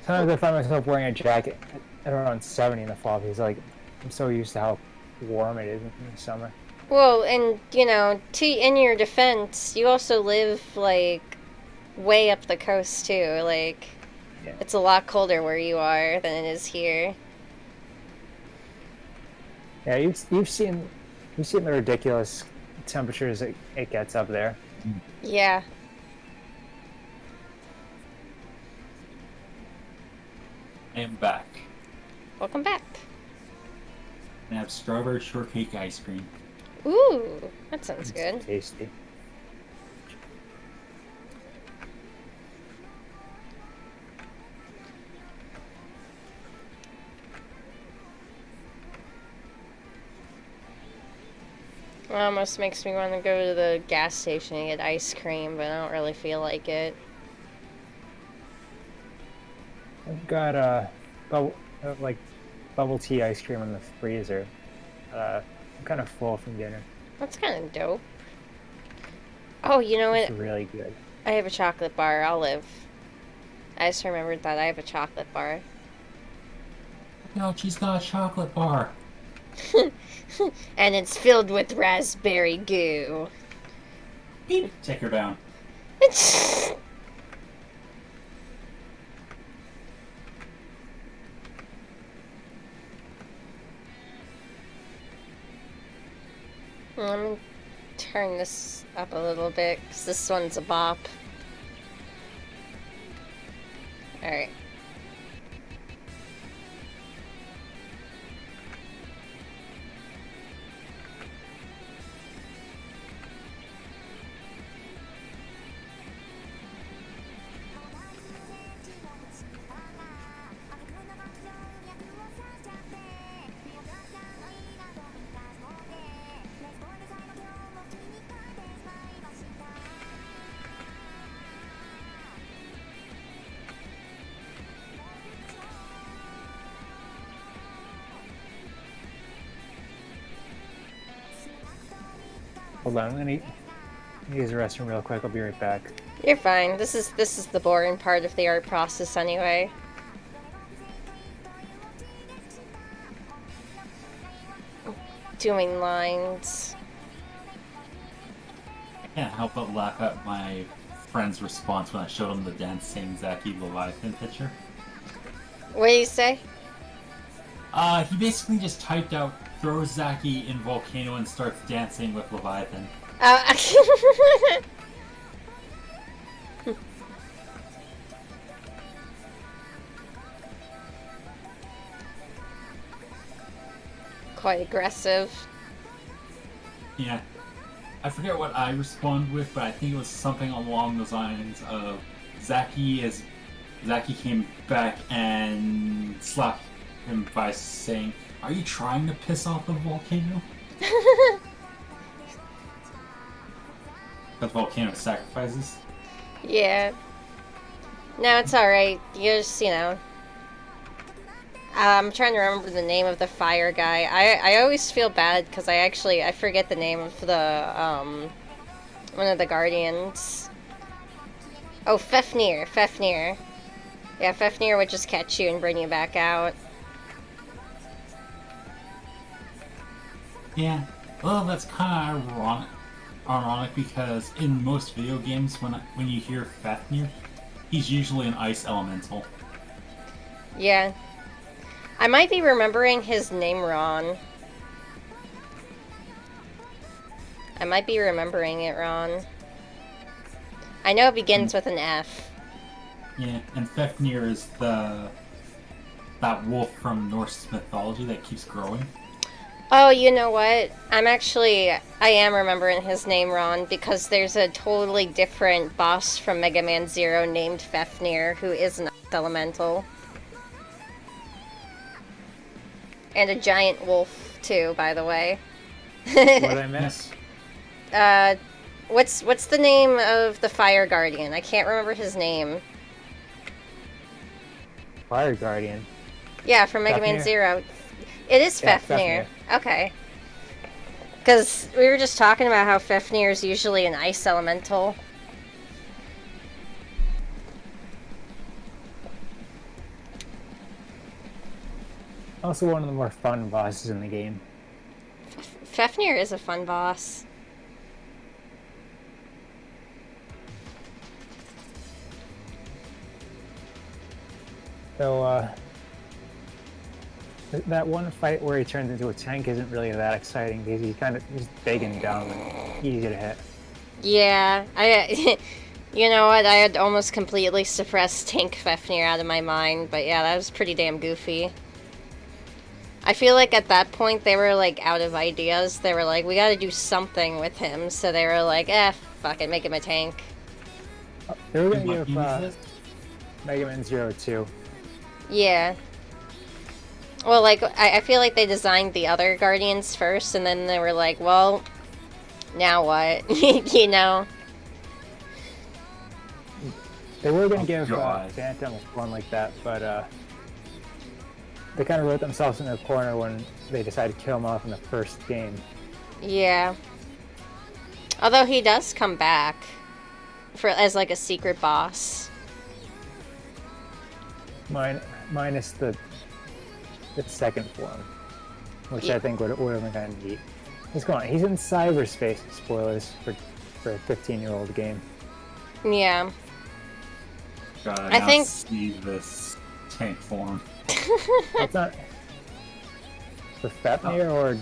sometimes I find myself wearing a jacket at around 70 in the fall because like I'm so used to how warm it is in the summer. Well, and you know, in your defense, you also live like way up the coast too. Like Yeah. it's a lot colder where you are than it is here. Yeah, you've seen the ridiculous temperatures it gets up there. Yeah. I am back. Welcome back. I have strawberry shortcake ice cream. Ooh, that sounds It's good. tasty. It almost makes me want to go to the gas station and get ice cream, but I don't really feel like it. I've got like bubble tea ice cream in the freezer. I'm kind of full from dinner. That's kind of dope. Oh, you know It's what? really good. I have a chocolate bar. I'll live. I just remembered that I have a chocolate bar. No, she's got a chocolate bar. And it's filled with raspberry goo. Beep. Take her down. Let me turn this up a little bit, because this one's a bop. Alright. Hold on, I'm gonna use the restroom real quick. I'll be right back. You're fine. This is the boring part of the art process anyway. Doing lines. I can't help but laugh at my friend's response when I showed him the dancing Zaki Leviathan picture. What do you say? He basically just typed out throw Zaki in volcano and starts dancing with Leviathan. Quite aggressive. Yeah. I forget what I responded with, but I think it was something along the lines of Zaki came back and slapped him by saying, "Are you trying to piss off the volcano?" The volcano sacrifices. Yeah. No, it's alright. You just, I'm trying to remember the name of the fire guy. I always feel bad because I forget the name of the, one of the guardians. Oh, Fafnir. Yeah, Fafnir would just catch you and bring you back out. Yeah. Well, that's kind of ironic because in most video games, when you hear Fafnir, he's usually an ice elemental. Yeah. I might be remembering his name wrong. I might be remembering it wrong. I know it begins with an F. Yeah, and Fafnir is that wolf from Norse mythology that keeps growing. Oh, you know what? I am remembering his name wrong because there's a totally different boss from Mega Man Zero named Fafnir who is an ice elemental. And a giant wolf, too, by the way. What did I miss? What's the name of the fire guardian? I can't remember his name. Fire Guardian. Yeah, from Mega Man Fafnir? Zero. It is Yeah, Fafnir. Okay. Because we were just talking about how Fafnir is usually an ice elemental. Also one of the more fun bosses in the game. Fafnir is a fun boss. So, that one fight where he turns into a tank isn't really that exciting because he's big and dumb and easy to hit. Yeah, you know what? I had almost completely suppressed Tank Fafnir out of my mind, but yeah, that was pretty damn goofy. I feel like at that point they were like out of ideas. They were like, we gotta do something with him, so they were like, fuck it, make him a tank. They were gonna What give game is this? Mega Man Zero 2. Yeah. Well, like, I feel like they designed the other Guardians first, and then they were like, well, now what? You know? They were gonna Oh, give God. Phantom one like that, but they kind of wrote themselves in a corner when they decided to kill him off in the first game. Yeah. Although he does come back as like a secret boss. Minus the second form, which Yeah. I think would have been kind of neat. He's in cyberspace. Spoilers for a 15-year-old game. Yeah. God, I now think- see this tank form. It's not for Fafnir or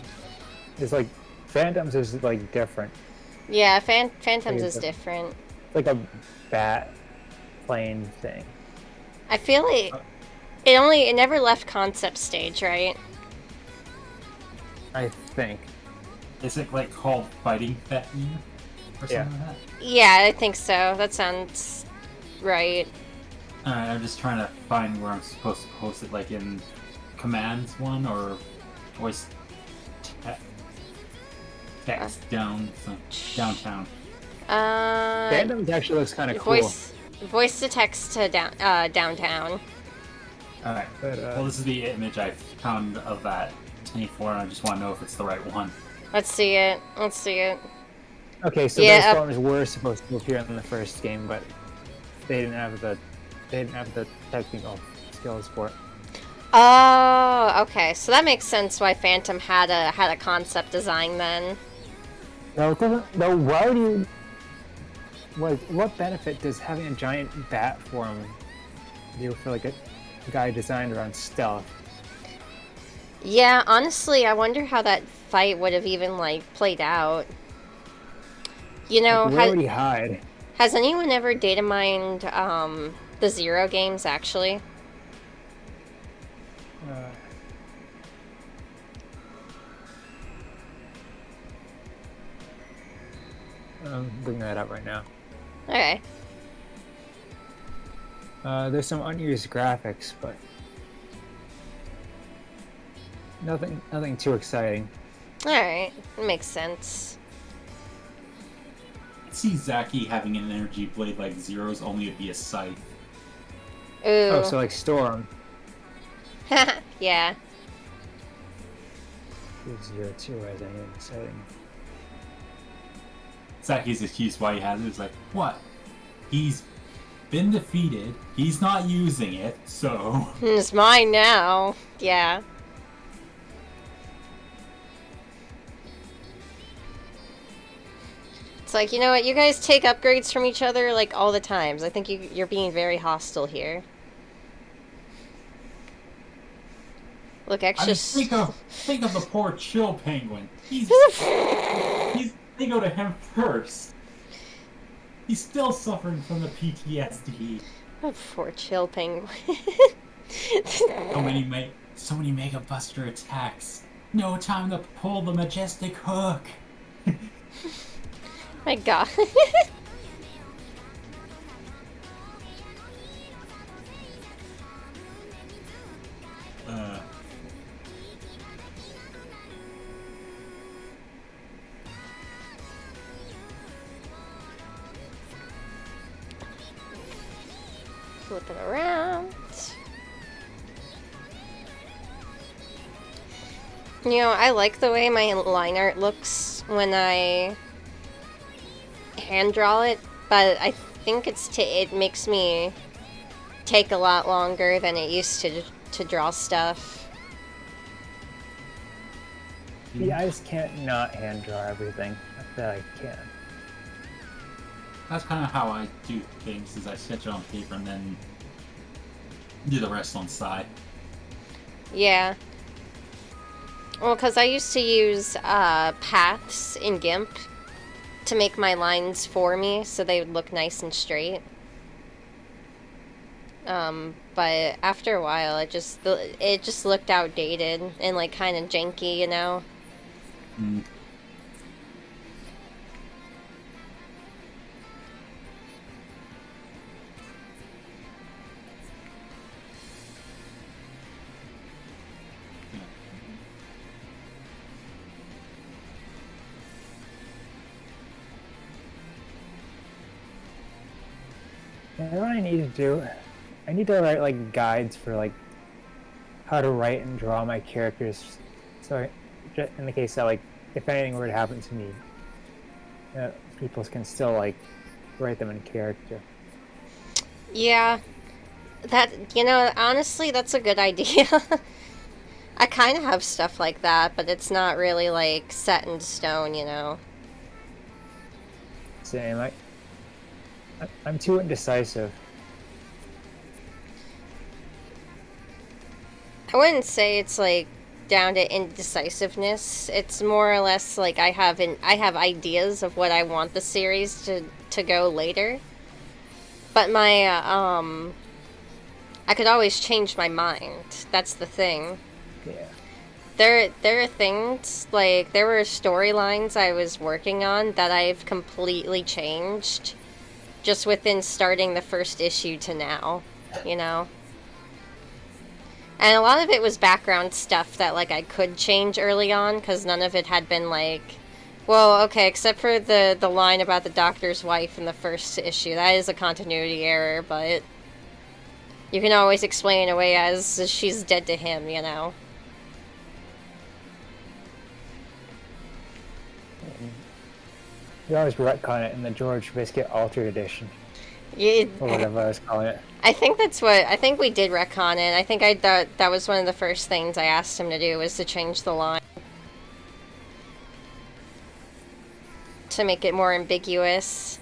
is like Phantoms is like different. Yeah, Phantoms is It's different. like a bat plane thing. I feel like it never left concept stage, right? I think. Is it like called Fighting Fafnir or Yeah. something like that? Yeah, I think so. That sounds right. Alright, I'm just trying to find where I'm supposed to post it, like in commands one or voice text downtown. Phantoms actually looks kind of cool. Voice to text to downtown. Alright, But, well this is the image I found of that 24 and I just want to know if it's the right one. Let's see it. Oh, Okay, so Yeah, those forms were supposed to appear in the first game, but they didn't have the technical skills for it. Oh, okay. So that makes sense why Phantom had a concept design then. No, it doesn't. No, why do you? What benefit does having a giant bat form do for like a guy designed around stealth? Yeah, honestly, I wonder how that fight would have even like played out. You Like, know, where would he hide? has anyone ever data mined the Zero games actually? Uh, I'm bringing that up right now. Okay. There's some unused graphics, but nothing too exciting. Alright. Makes sense. I see Zaki having an energy blade like Zero's, only it'd be a scythe. Ooh. Oh, so like Storm. Yeah. 02 has anything exciting. Zaki's excuse why he has it is like, what? He's been defeated, he's not using it, so... It's mine now. Yeah. It's like, you know what, you guys take upgrades from each other like all the times. I think you're being very hostile here. Look, I extra... mean, think of the poor chill penguin. They go to him first. He's still suffering from the PTSD. Oh, poor chill penguin. So many Mega Buster attacks. No time to pull the majestic hook. My god. Flip it around. You know, I like the way my line art looks when I hand draw it, but I think it makes me take a lot longer than it used to draw stuff. Yeah, I just can't not hand draw everything that I can. That's kind of how I do things, is I sketch it on paper and then do the rest on side. Yeah. Well, because I used to use paths in GIMP to make my lines for me so they would look nice and straight. But after a while, it just looked outdated and like kind of janky, you know? Mm. You know what I need to do? I need to write like guides for like how to write and draw my characters. So in the case that like if anything were to happen to me, people can still like write them in character. Yeah. You know, honestly, that's a good idea. I kind of have stuff like that, but it's not really like set in stone, you know? Same, like I'm too indecisive. I wouldn't say it's like down to indecisiveness. It's more or less like I have ideas of what I want the series to go later. But my I could always change my mind. That's the thing. Yeah. There are things, like, there were storylines I was working on that I've completely changed just within starting the first issue to now, you know? And a lot of it was background stuff that, like, I could change early on, because none of it had been, like, well, okay, except for the line about the doctor's wife in the first issue. That is a continuity error, but you can always explain away as she's dead to him, you know? You always retcon it in the George Biscuit Altered Edition, You, or whatever I was calling it. I think I think we did retcon it. I think I thought that was one of the first things I asked him to do was to change the line. To make it more ambiguous.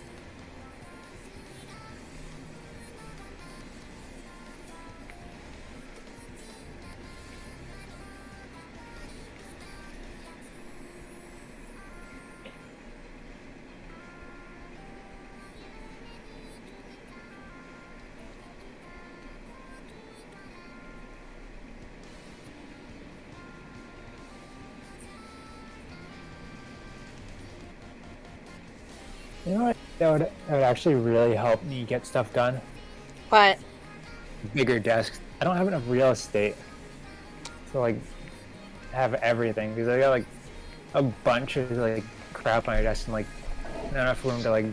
You know what? That would actually really help me get stuff done. But Bigger desks. I don't have enough real estate to like have everything because I got like a bunch of like crap on my desk and like not enough room to like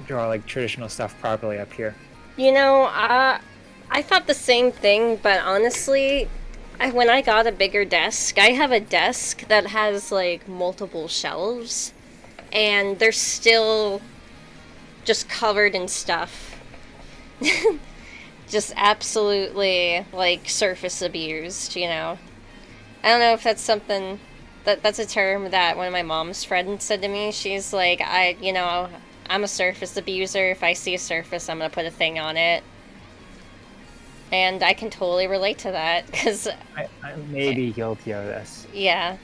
draw like traditional stuff properly up here. you know, I thought the same thing, but honestly, when I got a bigger desk, I have a desk that has like multiple shelves, and they're still just covered in stuff. Just absolutely like surface abused, you know. I don't know if that's something that's a term that one of my mom's friends said to me. She's like, I'm a surface abuser. If I see a surface, I'm gonna put a thing on it. And I can totally relate to that, because, I may be guilty of this. yeah.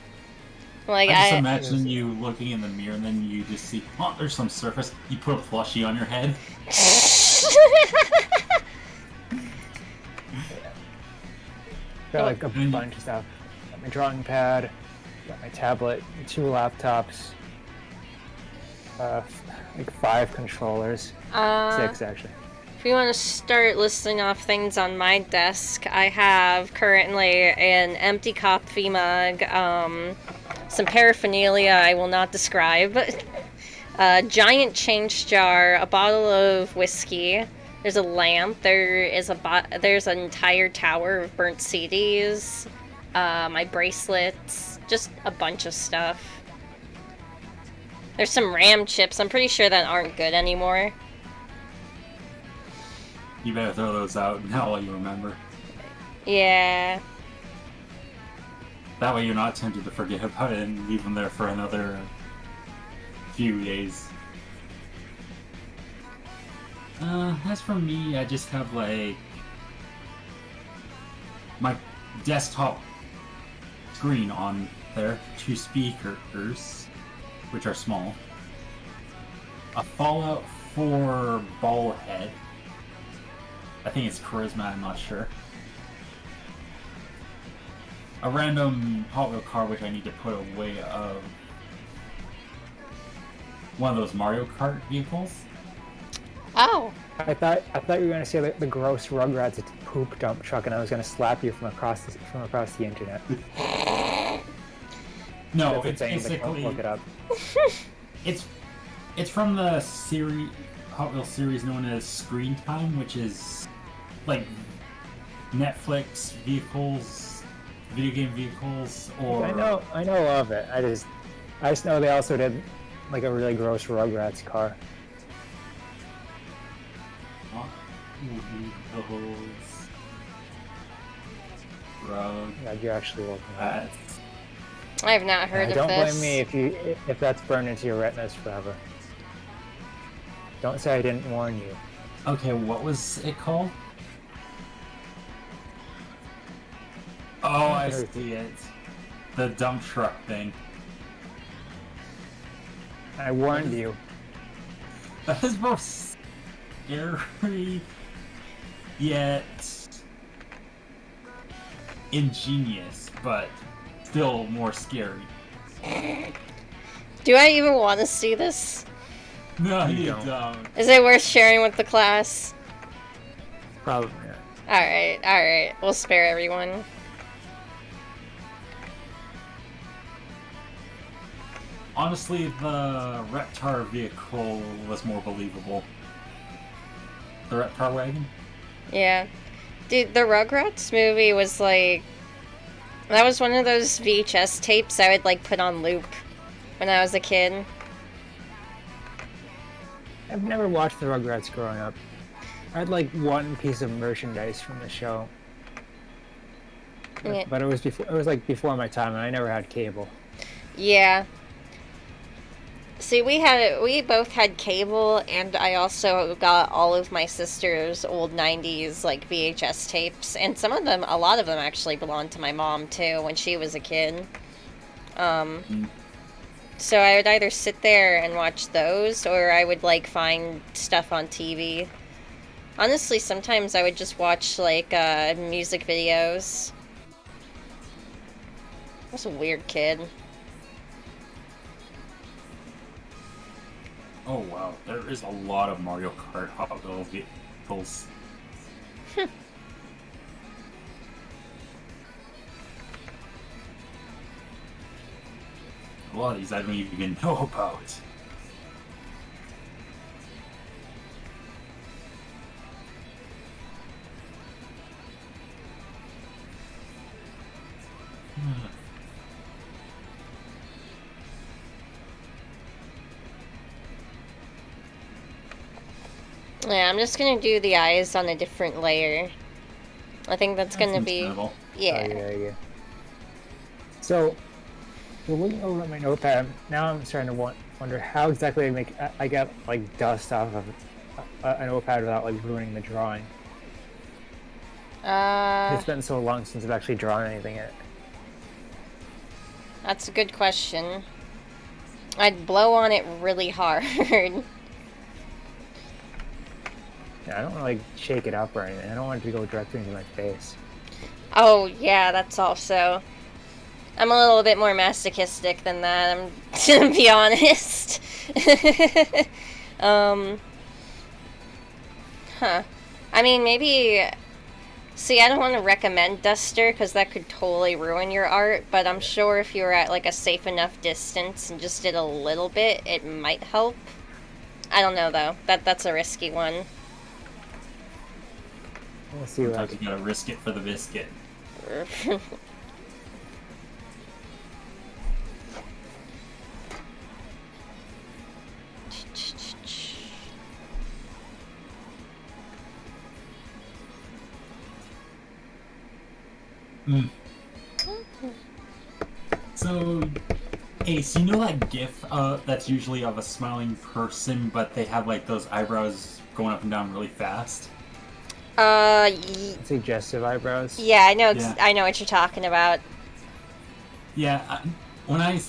Like, I just imagine you looking in the mirror and then you just see, oh, there's some surface. You put a plushie on your head. Got like a bunch of stuff. Got my drawing pad, got my tablet, 2 laptops, like 5 controllers, 6 actually. If you want to start listing off things on my desk, I have currently an empty coffee mug, some paraphernalia I will not describe, a giant change jar, a bottle of whiskey, there's a lamp, there's an entire tower of burnt CDs, my bracelets, just a bunch of stuff. There's some RAM chips, I'm pretty sure that aren't good anymore. You better throw those out now while you remember. Yeah. That way you're not tempted to forget about it and leave them there for another few days. As for me, I just have like my desktop screen on there, 2 speakers, which are small, a Fallout 4 ball head. I think it's Charisma, I'm not sure. A random Hot Wheel car which I need to put away of one of those Mario Kart vehicles. Oh. I thought you were gonna say the gross Rugrats poop dump truck, and I was gonna slap you from across the internet. No, That's it's insane, but basically look it up. it's from the series Hot Wheels series known as Screen Time, which is like Netflix vehicles, video game vehicles, or I know of it. I just know they also did like a really gross Rugrats car. God, you're actually looking at it. I have not heard of Don't this. blame me if that's burned into your retinas forever. Don't say I didn't warn you. Okay, what was it called? Oh, I see it. The dump truck thing. I warned you. That is both scary yet ingenious, but still more scary. Do I even want to see this? No, You you don't. don't. Is it worth sharing with the class? Probably not. Alright. We'll spare everyone. Honestly, the Reptar vehicle was more believable. The Reptar wagon? Yeah. Dude, the Rugrats movie was like... That was one of those VHS tapes I would like put on loop when I was a kid. I've never watched the Rugrats growing up. I had like one piece of merchandise from the show, Yeah. but it was before. It was like before my time, and I never had cable. Yeah. See, we both had cable, and I also got all of my sister's old '90s like VHS tapes, and a lot of them actually belonged to my mom too when she was a kid. Mm. So I would either sit there and watch those, or I would like find stuff on TV. Honestly, sometimes I would just watch like music videos. I was a weird kid. Oh wow, there is a lot of Mario Kart Hot Wheels vehicles. A lot of these I don't even know about. Yeah, I'm just gonna do the eyes on a different layer. I think that's gonna seems be... tenable. Yeah. Oh, yeah. So, looking over at my notepad, now I'm starting to wonder how exactly I get like dust off of a notepad without like ruining the drawing. It's been so long since I've actually drawn anything in it. That's a good question. I'd blow on it really hard. Yeah, I don't want to like shake it up or anything. I don't want it to go directly into my face. Oh, yeah, that's also... I'm a little bit more masochistic than that, I'm to be honest. Huh. I mean, maybe... See, I don't want to recommend Duster, because that could totally ruin your art, but I'm sure if you were at, like, a safe enough distance and just did a little bit, it might help. I don't know, though. That's a risky one. We'll see what Sometimes you gotta risk it for the biscuit. Mm. So, Ace, you know that GIF that's usually of a smiling person, but they have like those eyebrows going up and down really fast? suggestive eyebrows. Yeah, I know. Yeah. I know what you're talking about. Yeah, when I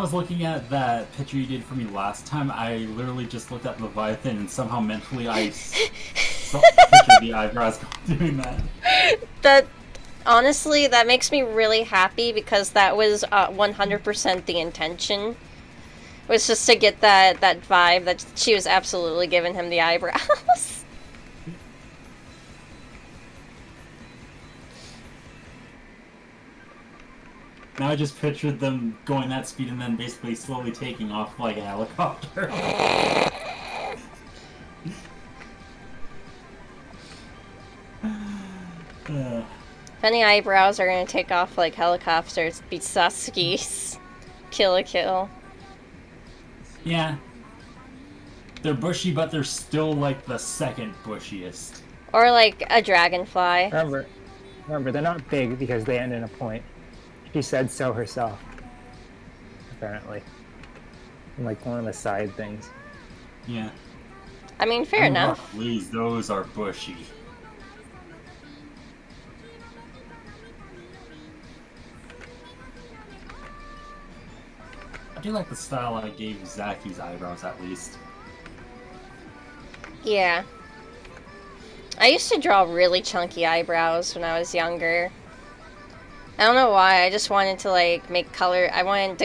was looking at that picture you did for me last time, I literally just looked at Leviathan and somehow mentally I pictured the eyebrows doing that. That honestly, that makes me really happy because that was 100% the intention. Was just to get that vibe that she was absolutely giving him the eyebrows. Now I just pictured them going that speed and then basically slowly taking off like a helicopter. If any eyebrows are gonna take off like helicopters, it'd be Sasuke's. Kill a kill. Yeah. They're bushy, but they're still like the second bushiest. Or like a dragonfly. Remember, they're not big because they end in a point. She said so herself. Apparently. And like one of the side things. Yeah. I mean, fair enough. Oh, please, those are bushy. I do like the style I gave Zaki's eyebrows, at least. Yeah. I used to draw really chunky eyebrows when I was younger. I don't know why, I just wanted to like make color, I wanted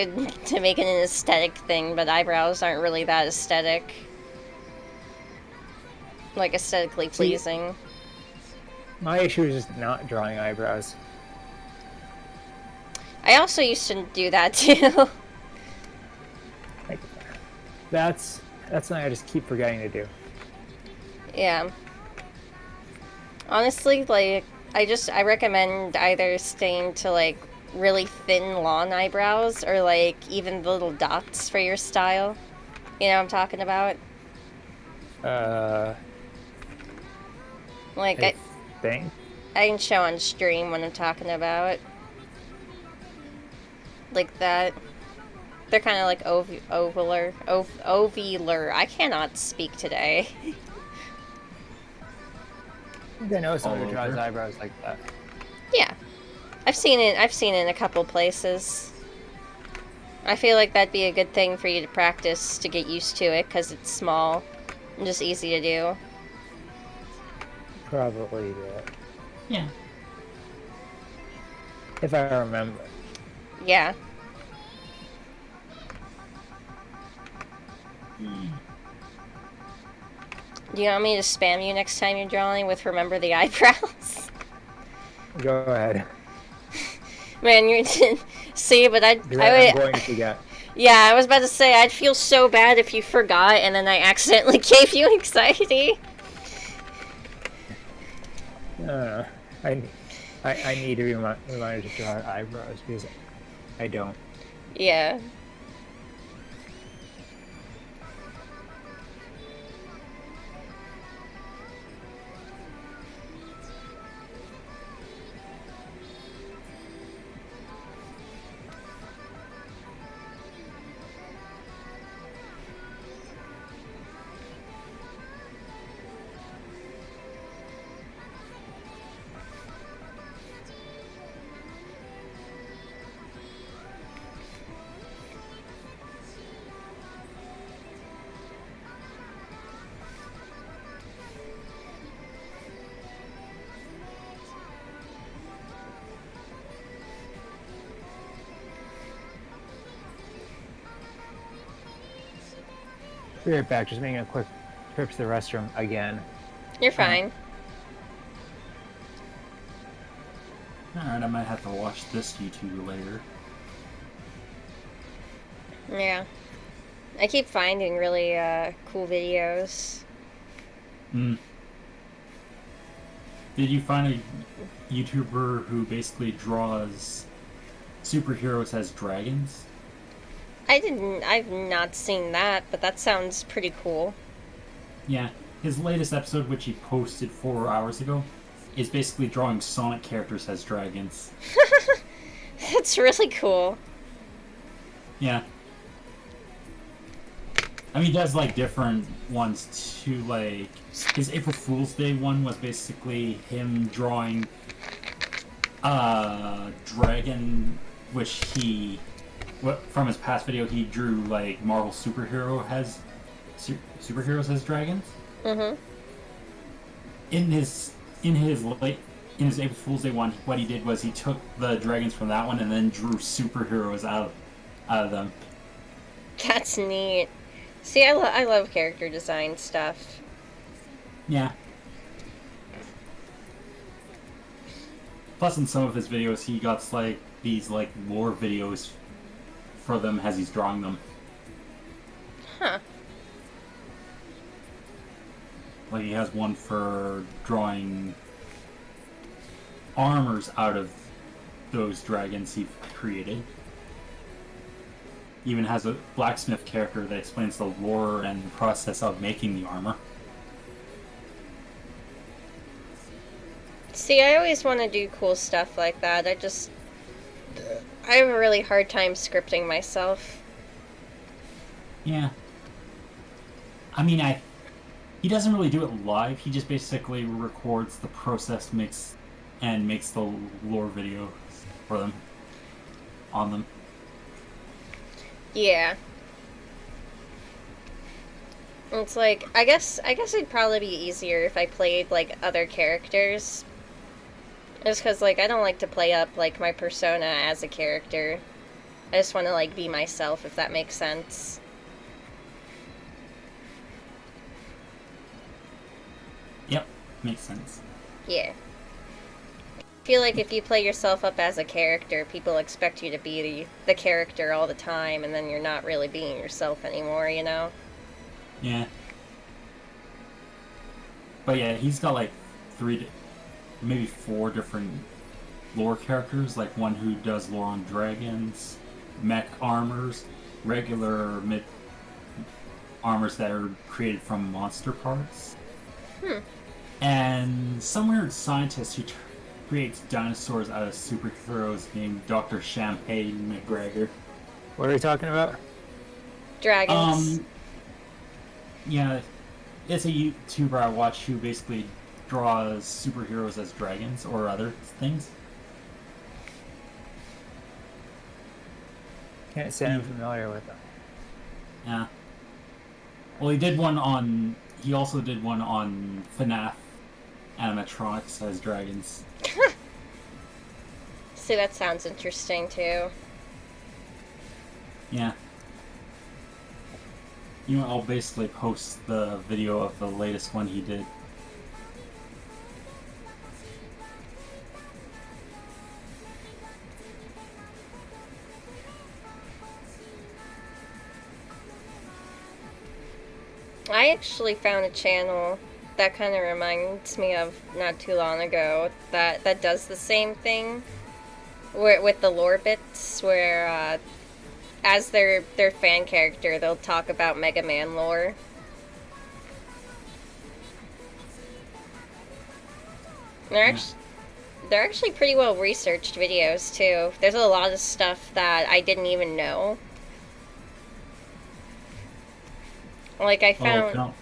to make it an aesthetic thing, but eyebrows aren't really that aesthetic. Like aesthetically pleasing. My issue is just not drawing eyebrows. I also used to do that too. Like, that's something I just keep forgetting to do. Yeah. Honestly, like, I recommend either staying to, like, really thin, long eyebrows, or, like, even the little dots for your style. You know what I'm talking about? Uh, Like I think. I can show on stream what I'm talking about. Like that. They're kind of like ovular. I cannot speak today. I think I know someone All who draws over. eyebrows like that. Yeah, I've seen it. I've seen it in a couple places. I feel like that'd be a good thing for you to practice to get used to it because it's small and just easy to do. Probably, Yeah. if I remember. Yeah. Do you want me to spam you next time you're drawing with remember the eyebrows? Go ahead. Man, you're see, but I'm going to forget. yeah, I was about to say I'd feel so bad if you forgot and then I accidentally gave you anxiety. I need to be reminded to draw eyebrows because I don't. Yeah. Be right back. Just making a quick trip to the restroom again. You're fine. Alright, I might have to watch this YouTube later. Yeah. I keep finding really cool videos. Mm. Did you find a YouTuber who basically draws superheroes as dragons? I've not seen that, but that sounds pretty cool. Yeah. His latest episode, which he posted 4 hours ago, is basically drawing Sonic characters as dragons. That's really cool. Yeah. I mean, he does like different ones too. Like his April Fool's Day one was basically him drawing a dragon, which from his past video he drew like Marvel superheroes as dragons. Mm-hmm. In his April Fool's Day one, what he did was he took the dragons from that one and then drew superheroes out of them. That's neat. See, I love character design stuff. Yeah. Plus, in some of his videos, he got like these like lore videos for them as he's drawing them. Huh. Like he has one for drawing armors out of those dragons he created. Even has a blacksmith character that explains the lore and the process of making the armor. See, I always want to do cool stuff like that. I have a really hard time scripting myself. Yeah. I mean, he doesn't really do it live. He just basically records the process, makes the lore video for them, on them. Yeah. It's like, I guess it'd probably be easier if I played, like, other characters. Just because, like, I don't like to play up, like, my persona as a character. I just want to, like, be myself, if that makes sense. Yep, makes sense. Yeah. I feel like if you play yourself up as a character, people expect you to be the character all the time, and then you're not really being yourself anymore, you know? Yeah. But yeah, he's got like maybe 4 different lore characters, like one who does lore on dragons, mech armors, regular armors that are created from monster parts. Hmm. And some weird scientist who creates dinosaurs out of superheroes named Dr. Champagne McGregor. What are we talking about? Dragons. Yeah, it's a YouTuber I watch who basically draws superheroes as dragons or other things. Can't say I'm familiar with them. Yeah. Well, he did one on. He also did one on FNAF animatronics as dragons. See, that sounds interesting too. Yeah. You know, I'll basically post the video of the latest one he did. I actually found a channel that kind of reminds me of not too long ago that does the same thing with the lore bits, where as their fan character, they'll talk about Mega Man lore. They're actually pretty well researched videos too. There's a lot of stuff that I didn't even know. Like I found. Oh, no.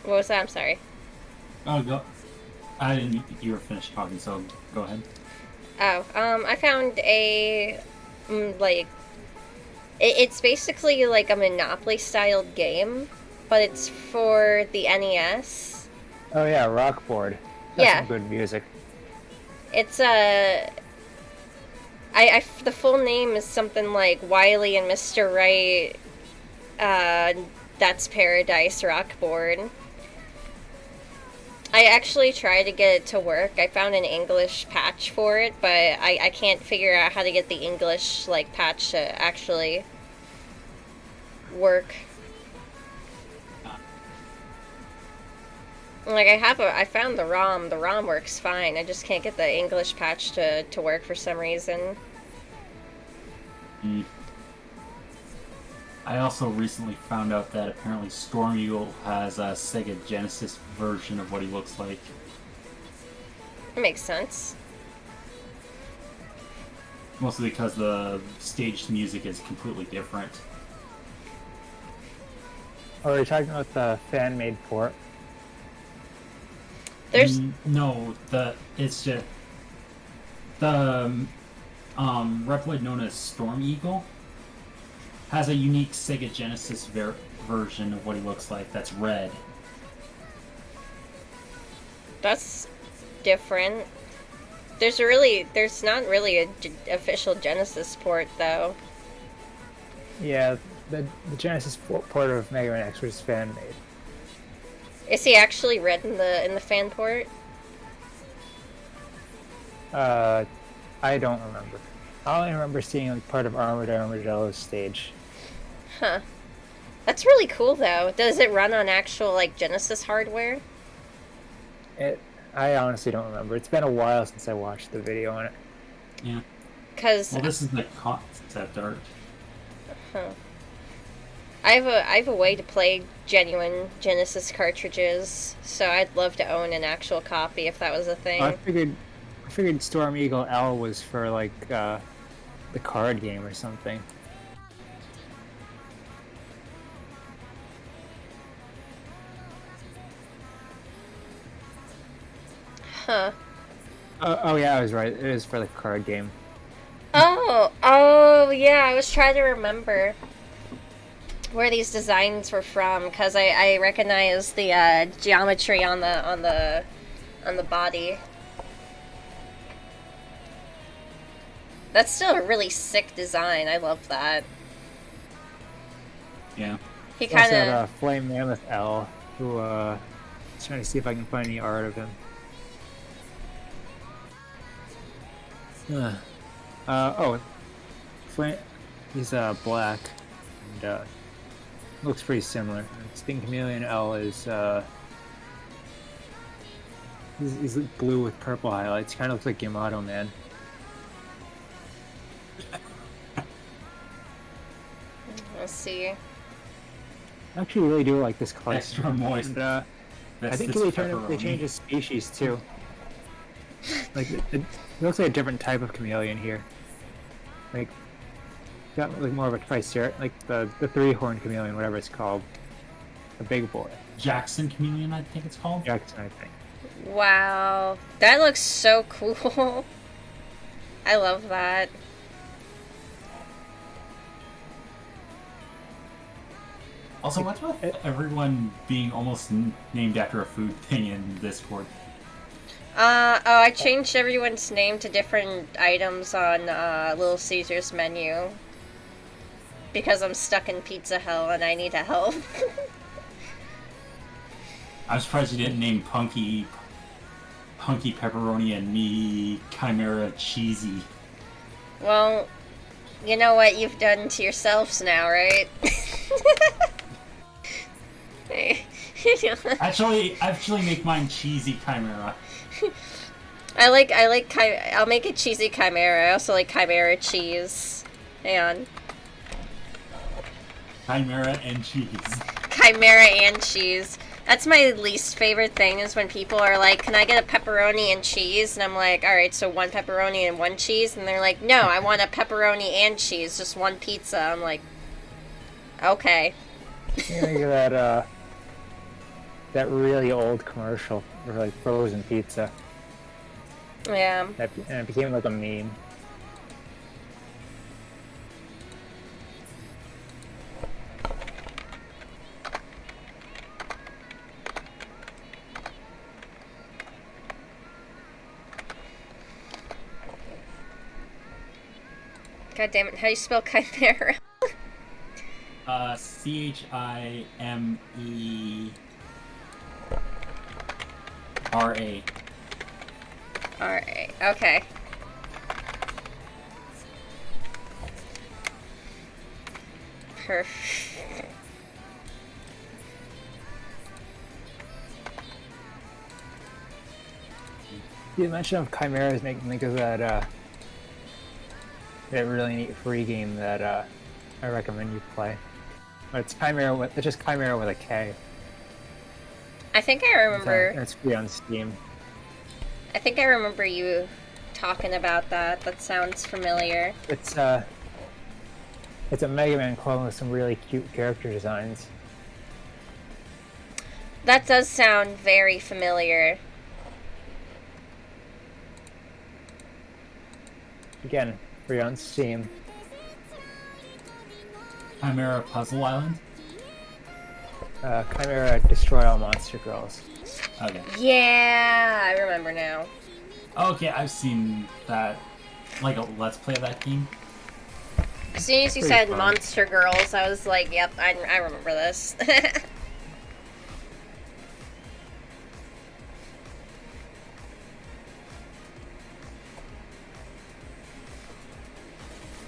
What was that? I'm sorry. Oh, go. I didn't. You were finished talking, so go ahead. Oh, I found a like it's basically like a Monopoly styled game, but it's for the NES. Oh yeah, Rockboard. That's Yeah. some good music. It's the full name is something like Wily and Mr. Right. That's Paradise Rockboard. I actually tried to get it to work. I found an English patch for it, but I can't figure out how to get the English like patch to actually work. Like I found the ROM. The ROM works fine. I just can't get the English patch to work for some reason. Mm. I also recently found out that apparently Storm Eagle has a Sega Genesis version of what he looks like. It makes sense. Mostly because the staged music is completely different. Oh, are you talking about the fan-made port? There's No, it's just the Reploid known as Storm Eagle has a unique Sega Genesis version of what he looks like that's red. That's different. There's not really a official Genesis port though. Yeah, the Genesis port of Mega Man X was fan-made. Is he actually red in the fan port? I don't remember. I only remember seeing like part of Armadillo's stage. Huh. That's really cool though. Does it run on actual like Genesis hardware? I honestly don't remember. It's been a while since I watched the video on it. Yeah. Cause Well, this is the concept art. huh. I have a way to play genuine Genesis cartridges, so I'd love to own an actual copy if that was a thing. I figured Storm Eagle L was for like the card game or something. Huh. Oh yeah, I was right. It is for the card game. Oh yeah, I was trying to remember where these designs were from because I recognize the geometry on the body. That's still a really sick design. I love that. Yeah. He Also kind had of Flame Mammoth L, who was trying to see if I can find any art of him. Flame. He's black and looks pretty similar. Sting Chameleon L is he's blue with purple highlights. Kind of looks like Yamato Man. let's see. actually really do like this color. Extra moist. And I That's think this they pepperoni. change his species too. Like it looks like a different type of chameleon here. Like got like more of a triceratops, like the three-horned chameleon, whatever it's called, the big boy. Jackson chameleon, I think it's called. Jackson, I think. Wow, that looks so cool. I love that. Also, what's with everyone being almost named after a food thing in Discord? Oh, I changed everyone's name to different items on Little Caesar's menu. Because I'm stuck in pizza hell and I need help. I'm surprised you didn't name Punky Pepperoni and me Chimera Cheesy. Well, you know what you've done to yourselves now, right? Actually make mine Cheesy Chimera. I'll make it cheesy chimera. I also like chimera cheese. Hang on. Chimera and cheese. Chimera and cheese. That's my least favorite thing is when people are like, can I get a pepperoni and cheese? And I'm like, alright, so one pepperoni and one cheese? And they're like, no, I want a pepperoni and cheese, just one pizza. I'm like, okay. Think of that really old commercial for like frozen pizza. Yeah. And it became like a meme. God damn it, how do you spell chimera? Chimera. Alright, okay. Perfect. The mention of chimeras make me think of that really neat free game that I recommend you play. But it's just Chimera with a K. I think I remember. It's free on Steam. I think I remember you talking about that. That sounds familiar. It's a Mega Man clone with some really cute character designs. That does sound very familiar. Again, free on Steam. Chimera Puzzle Island. Chimera Destroy All Monster Girls. Okay. Yeah, I remember now. Okay, I've seen that, like a Let's Play of that game. As soon as you Pretty said fun. Monster Girls, I was like, yep, I remember this.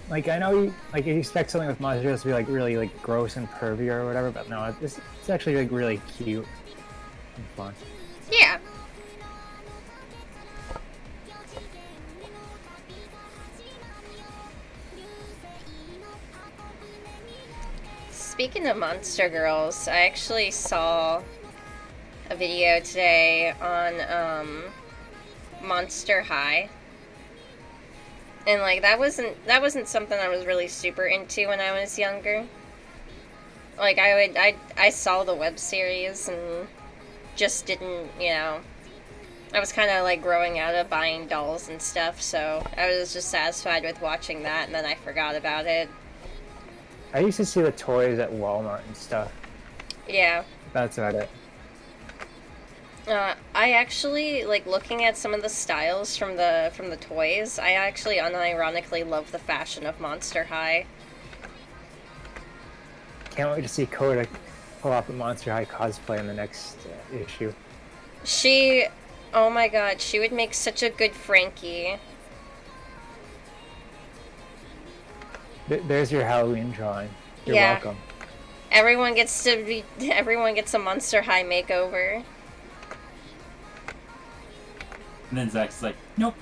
Like I know you expect something with Monster Girls to be like really like gross and pervy or whatever, but no, it's actually like really cute and fun. Yeah. Speaking of Monster Girls, I actually saw a video today on Monster High. And like that wasn't something I was really super into when I was younger. Like I saw the web series and just didn't, I was kind of like growing out of buying dolls and stuff, so I was just satisfied with watching that and then I forgot about it. I used to see the toys at Walmart and stuff. Yeah. That's about it. I actually, like, looking at some of the styles from the toys, I actually unironically love the fashion of Monster High. Can't wait to see Koda pull off a Monster High cosplay in the next issue. Oh my god, she would make such a good Frankie. There's your Halloween drawing. You're Yeah. welcome. Everyone gets a Monster High makeover. And then Zach's like, nope.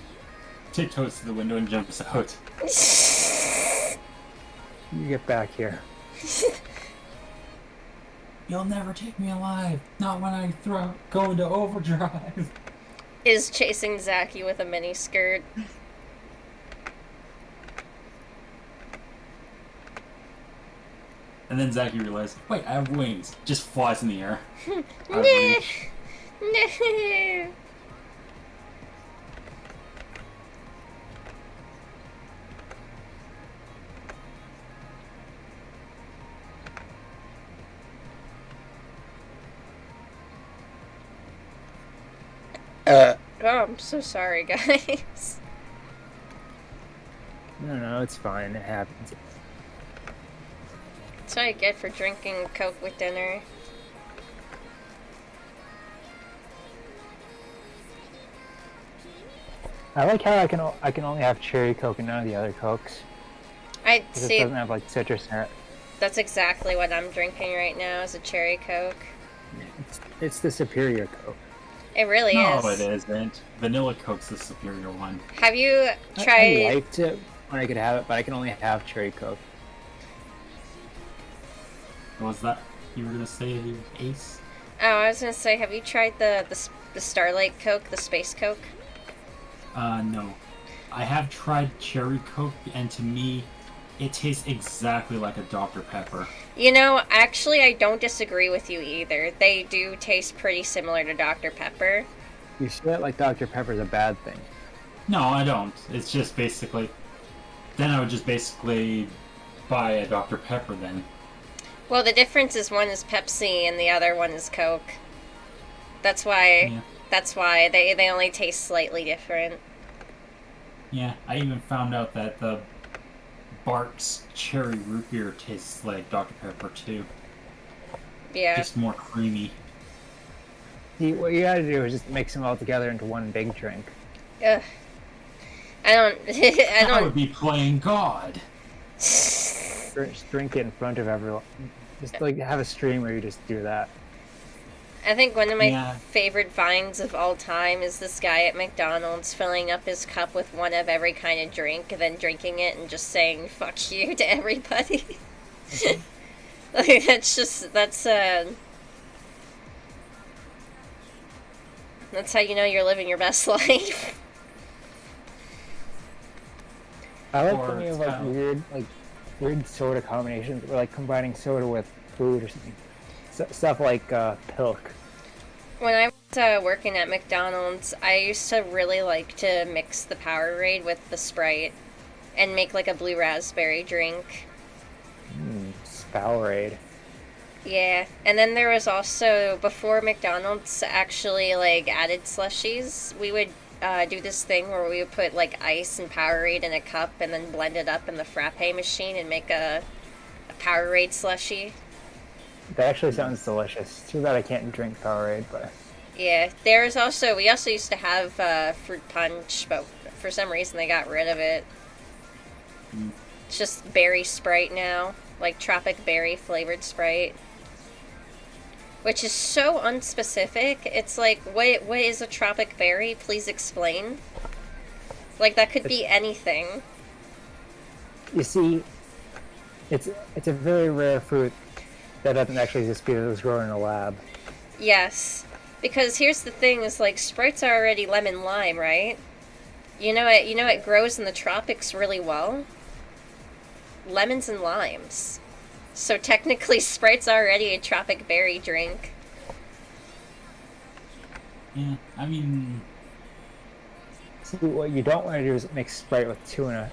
Tiptoes to the window and jumps out. You get back here. You'll never take me alive. Not when I go into overdrive. Is chasing Zaki with a mini skirt. And then Zaki realized, wait, I have wings. Just flies in the air. Out of No. reach. No. Oh, I'm so sorry, guys. No, it's fine. It happens. That's what I get for drinking Coke with dinner. I like how I can only have cherry Coke and none of the other Cokes. I 'Cause it see. doesn't have like citrus in it. That's exactly what I'm drinking right now. Is a cherry Coke. It's the superior Coke. It really No, is. it isn't. Vanilla Coke's the superior one. Have you I tried? liked it when I could have it, but I can only have cherry Coke. What was that you were gonna say, Ace? Oh, I was gonna say, have you tried the Starlight Coke, the Space Coke? No. I have tried cherry Coke, and to me, it tastes exactly like a Dr. Pepper. You know, actually, I don't disagree with you either. They do taste pretty similar to Dr. Pepper. You say it like Dr. Pepper's a bad thing. No, I don't. It's just basically... Then I would just basically buy a Dr. Pepper then. Well, the difference is one is Pepsi and the other one is Coke. That's why. Yeah. That's why they only taste slightly different. Yeah, I even found out that the Bart's cherry root beer tastes like Dr. Pepper too. Yeah. Just more creamy. See, what you gotta do is just mix them all together into one big drink. Ugh. I don't. I I would don't. be playing God. Just drink it in front of everyone. Just like have a stream where you just do that. I think one of my Yeah. favorite vines of all time is this guy at McDonald's filling up his cup with one of every kind of drink, and then drinking it and just saying "fuck you" to everybody. Like that's how you know you're living your best life. I like Or when you have it's like kinda- weird soda combinations, or like combining soda with food or something. Stuff like Pilk. When I was working at McDonald's, I used to really like to mix the Powerade with the Sprite and make like a blue raspberry drink. Powerade. Yeah, and then there was also, before McDonald's actually like added slushies, we would do this thing where we would put like ice and Powerade in a cup and then blend it up in the frappe machine and make a Powerade slushie. That actually sounds delicious. Too bad I can't drink Powerade, but Yeah, we also used to have fruit punch, but for some reason they got rid of it. Mm. It's just berry Sprite now, like tropic berry flavored Sprite. Which is so unspecific. It's like, what is a tropic berry? Please explain. Like, that could be anything. you see, it's a very rare fruit that doesn't actually exist because it was grown in a lab. Yes. Because here's the thing, is like, Sprites are already lemon lime, right? It grows in the tropics really well. Lemons and limes. So technically, Sprite's already a tropic berry drink. Yeah, I mean, See, what you don't want to do is mix Sprite with tuna,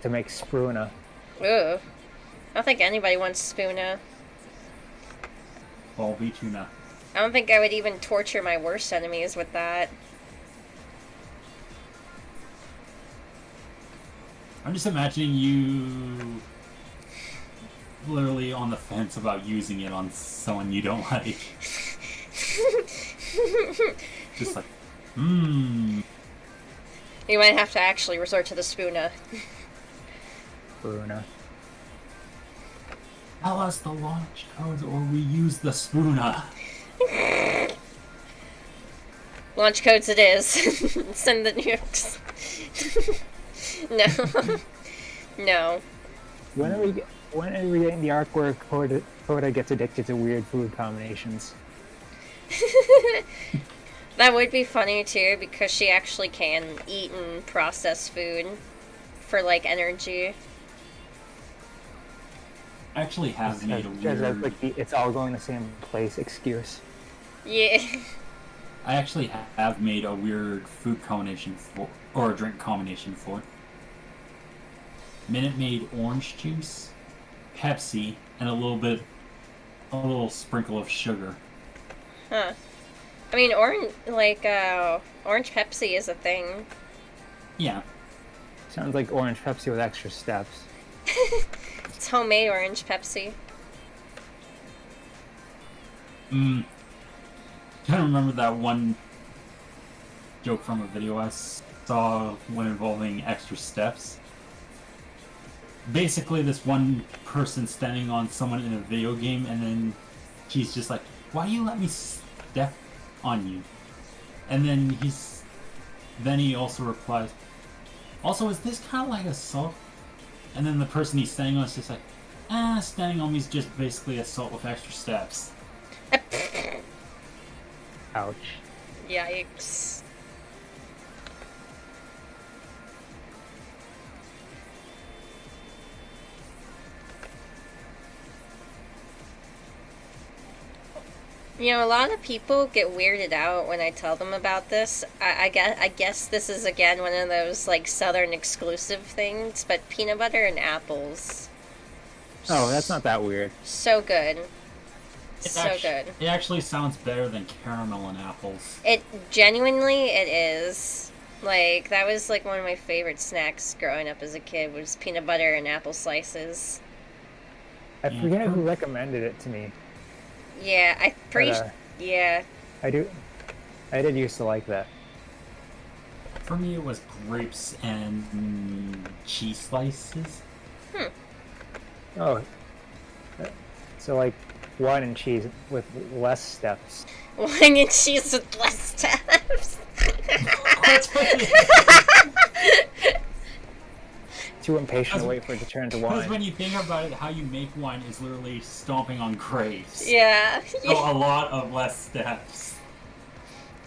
to make Spruna. Ooh. I don't think anybody wants Spoona. ball beat tuna. I don't think I would even torture my worst enemies with that. I'm just imagining you literally on the fence about using it on someone you don't like. Just like, You might have to actually resort to the Spoona. Spruna. tell us the launch codes or we use the Spoona. Launch codes it is. Send the nukes. No. No. When are we getting the artwork Dakota gets addicted to weird food combinations. That would be funny too, because she actually can eat and process food for like energy. I actually have made a Because that's weird. like the "it's all going the same place" excuse. Yeah. I actually have made a weird food combination for, or a drink combination for. Minute Maid orange juice, Pepsi, and a little sprinkle of sugar. Huh. I mean, orange Pepsi is a thing. Yeah, Sounds like orange Pepsi with extra steps. It's homemade orange Pepsi. I remember that one joke from a video I saw when involving extra steps. Basically, this one person standing on someone in a video game, and then she's just like, "Why do you let me step on you?" And then he also replies, "Also, is this kind of like assault?" And then the person he's standing on is just like, standing on me is just basically assault with extra steps." Ouch. Yikes. You know, a lot of people get weirded out when I tell them about this. I guess this is again one of those like Southern exclusive things, but peanut butter and apples. Oh, that's not that weird. So good. It Good. It actually sounds better than caramel and apples. It genuinely it is. Like that was like one of my favorite snacks growing up as a kid was peanut butter and apple slices. I Yeah. forget who recommended it to me. Yeah, I pretty But, yeah. I did used to like that. For me, it was grapes and cheese slices. Oh, so like wine and cheese with less steps. Wine and cheese with less steps. Too impatient to wait for it to turn to Because wine. when you think about it, how you make wine is literally stomping on grapes. Yeah. So a lot of less steps.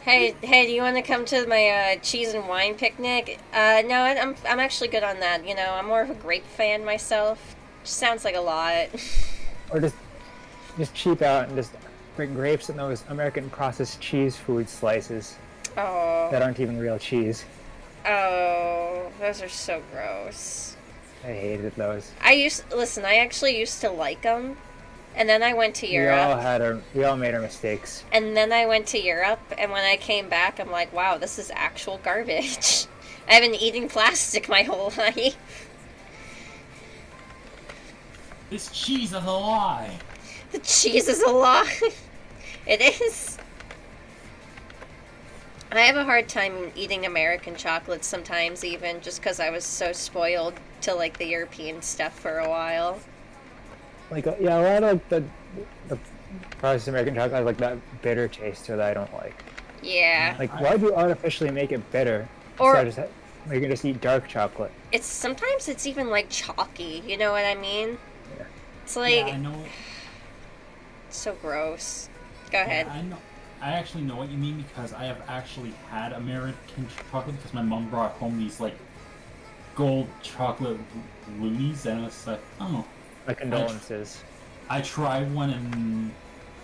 Hey, do you want to come to my cheese and wine picnic? No, I'm actually good on that. You know, I'm more of a grape fan myself. Just sounds like a lot. Or just cheap out and just bring grapes and those American processed cheese food slices Oh, that aren't even real cheese. those are so gross. I hated those. I actually used to like them, and then I went to We all Europe. we all made our mistakes. And then I went to Europe, and when I came back, I'm like, wow, this is actual garbage. I've been eating plastic my whole life. This cheese is a lie. The cheese is a lie. It is. I have a hard time eating American chocolates sometimes, even just because I was so spoiled to like the European stuff for a while. Like yeah, a lot of the processed American chocolate has like that bitter taste to it that I don't like. Yeah. Like why do you artificially make it bitter? Or- Instead of you can just eat dark chocolate. Sometimes it's even like chalky, you know what I mean? Yeah. It's like Yeah, I know. so gross. Go ahead. Yeah, I know. I actually know what you mean because I have actually had American chocolate because my mom brought home these like gold chocolate loonies and it's like, oh. My condolences. I tried one and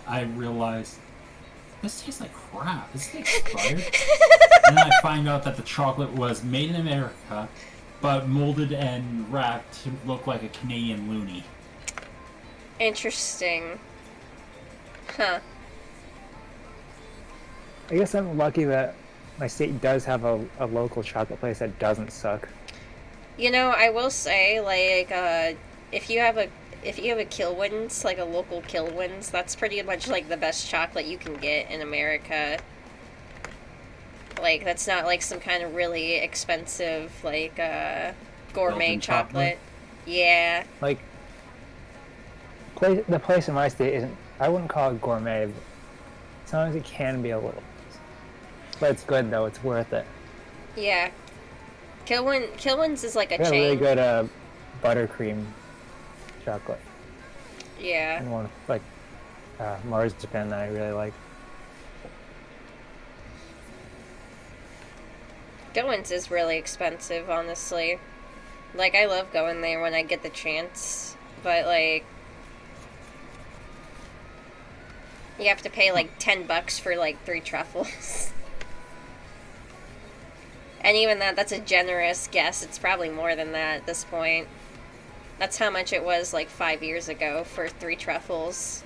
I realized this tastes like crap. This is expired. And then I find out that the chocolate was made in America, but molded and wrapped to look like a Canadian loony. Interesting. Huh. I guess I'm lucky that my state does have a local chocolate place that doesn't suck. You know, I will say, like, if you have a Kilwins, like a local Kilwins, that's pretty much like the best chocolate you can get in America. Like, that's not like some kind of really expensive, like, gourmet Belgian chocolate? chocolate. Yeah. Like the place in my state isn't. I wouldn't call it gourmet. But sometimes it can be a little. But it's good though. It's worth it. Yeah. Kilwins is like a They have chain. really good buttercream chocolate. Yeah. and one with, like marzipan that I really like. Goins is really expensive, honestly. Like, I love going there when I get the chance, but, like, you have to pay, like, $10 for, like, 3 truffles. And even that's a generous guess. It's probably more than that at this point. That's how much it was, like, 5 years ago for 3 truffles.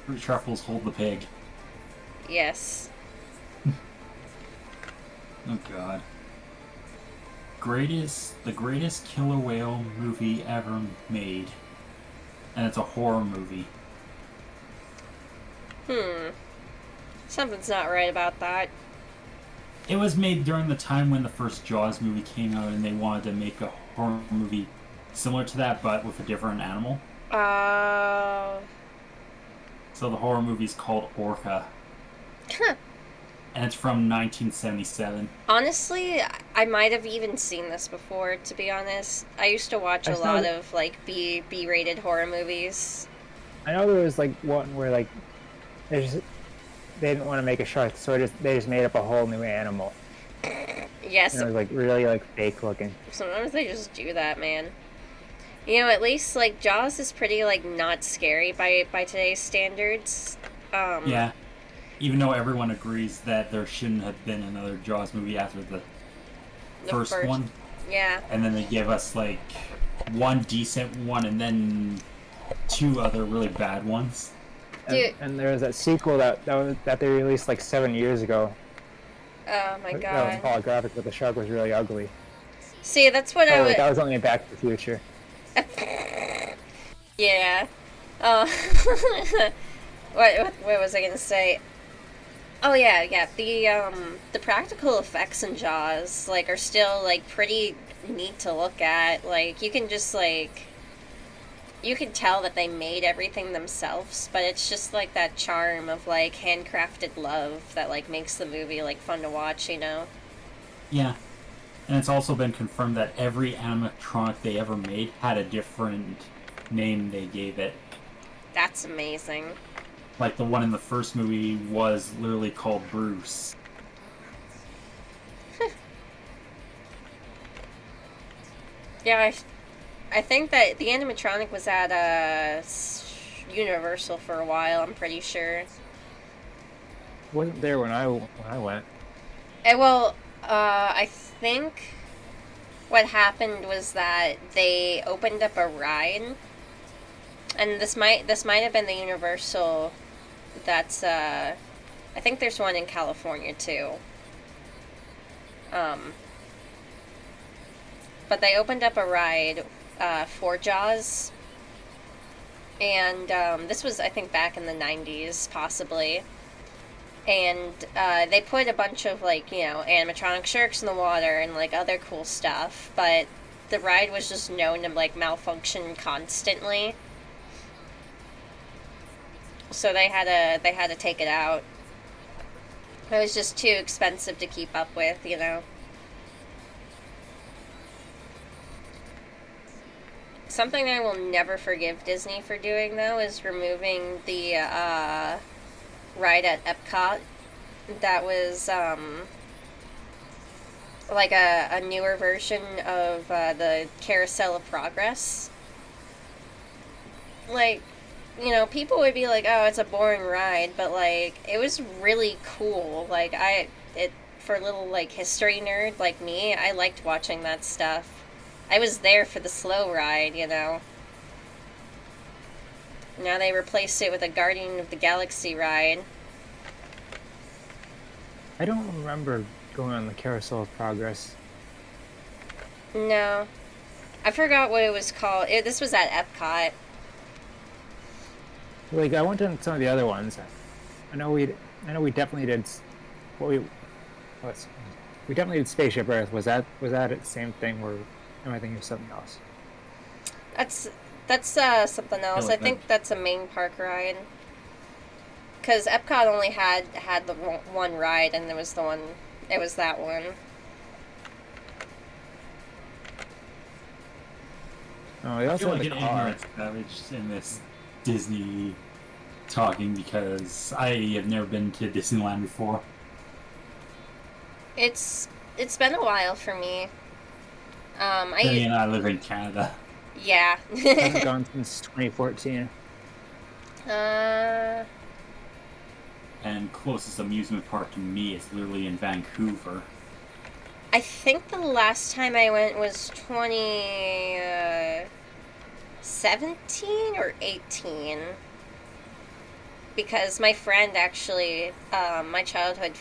3 truffles hold the pig. Yes. Oh god. The greatest killer whale movie ever made. And it's a horror movie. Something's not right about that. It was made during the time when the first Jaws movie came out, and they wanted to make a horror movie similar to that, but with a different animal. So the horror movie's called Orca. Huh. And it's from 1977. Honestly, I might have even seen this before, to be honest. I used to watch a lot of, like, B-rated horror movies. I know there was like one where like they didn't want to make a shark, so they just made up a whole new animal. Yes. And it was like really like fake looking. Sometimes they just do that, man. You know, at least, like, Jaws is pretty, like, not scary by today's standards. Yeah. Even though everyone agrees that there shouldn't have been another Jaws movie after the first one. Yeah. And then they give us, like, one decent one and then 2 other really bad ones. Dude. And there was that sequel that they released like 7 years ago. Oh my god. That was holographic, but the shark was really ugly. See, that's what I would... That was only in Back to the Future. Yeah. What was I gonna say? Oh yeah. The practical effects in Jaws, like, are still, like, pretty neat to look at. Like, you can just, like, you can tell that they made everything themselves, but it's just, like, that charm of, like, handcrafted love that, like, makes the movie, like, fun to watch, you know? Yeah. And it's also been confirmed that every animatronic they ever made had a different name they gave it. That's amazing. Like, the one in the first movie was literally called Bruce. Yeah, I think that the animatronic was at Universal for a while, I'm pretty sure. Wasn't there when I went. Well, I think what happened was that they opened up a ride, and this might have been the Universal that's I think there's one in California too. But they opened up a ride for Jaws, and this was, I think, back in the 90s, possibly. And they put a bunch of, like, you know, animatronic sharks in the water and, like, other cool stuff, but the ride was just known to, like, malfunction constantly. So they had to take it out. It was just too expensive to keep up with, you know. Something I will never forgive Disney for doing, though, is removing the ride at Epcot. That was like a newer version of the Carousel of Progress. Like, you know, people would be like, oh, it's a boring ride, but, like, it was really cool. Like, for a little, like, history nerd like me, I liked watching that stuff. I was there for the slow ride, you know. Now they replaced it with a Guardian of the Galaxy ride. I don't remember going on the Carousel of Progress. No. I forgot what it was called. This was at Epcot. Like, I went on some of the other ones. I know we definitely did we definitely did Spaceship Earth. Was that it the same thing, or am I thinking of something else? That's something else. I think that's a main park ride. Because Epcot only had the one ride, and it was that one. Oh, they I also feel have like the an car. ignorant savage in this Disney talking because I have never been to Disneyland before. It's been a while for me. Then I again, I live in Canada, yeah. I haven't gone since 2014. uh, and closest amusement park to me is literally in Vancouver. I think the last time I went was 17 or 18. Because my friend actually, my childhood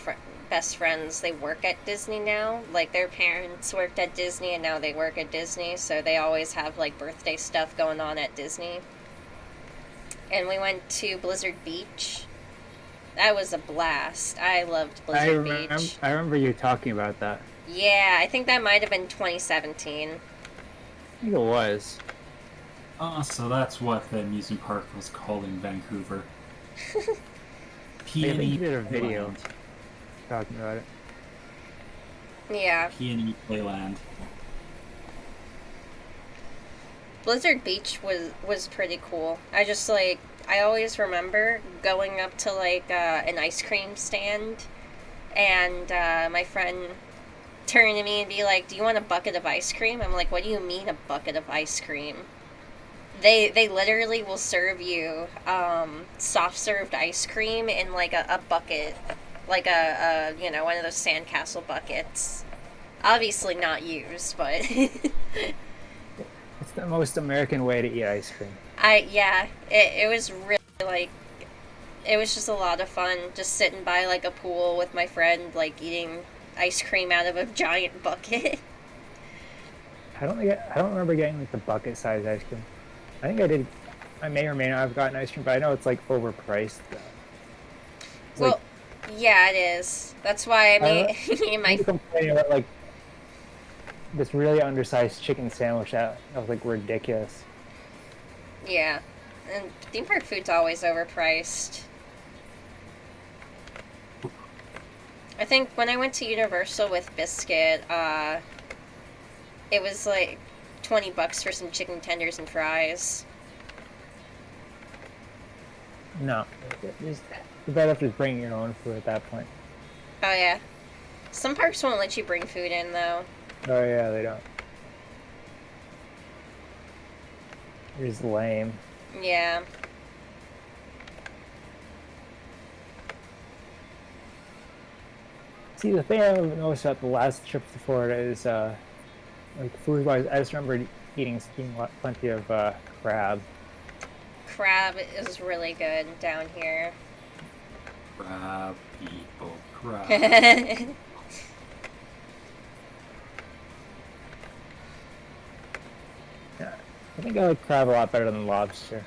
best friends, they work at Disney now. Like their parents worked at Disney and now they work at Disney, so they always have like birthday stuff going on at Disney. And we went to Blizzard Beach. That was a blast. I loved Blizzard Beach. I remember you talking about that. Yeah, I think that might have been 2017. I think it was. So that's what the amusement park was called in Vancouver. I think Peony you did a video Playland. talking about it. Yeah. Peony Playland. Blizzard Beach was pretty cool. I always remember going up to like an ice cream stand, and my friend turn to me and be like, "Do you want a bucket of ice cream?" I'm like, "What do you mean a bucket of ice cream?" They literally will serve you soft served ice cream in like a bucket, like one of those sandcastle buckets. Obviously not used, but It's the most American way to eat ice cream. it was really like it was just a lot of fun just sitting by like a pool with my friend like eating ice cream out of a giant bucket. I don't remember getting like the bucket size ice cream. I think I did. I may or may not have gotten ice cream, but I know it's like overpriced. It's Well, like, yeah, it is. That's why me and my I'm complaining about like this really undersized chicken sandwich that was like ridiculous. yeah, and theme park food's always overpriced. I think when I went to Universal with Biscuit, it was like $20 for some chicken tenders and fries. No, just, you better just bring your own food at that point. Oh yeah, some parks won't let you bring food in though. Oh yeah, they don't. You're just lame. Yeah. See, the thing I noticed about the last trip to Florida is, like food-wise, I just remember eating plenty of crab. Crab is really good down here. Crab people, crab. Yeah, I think I like crab a lot better than lobster.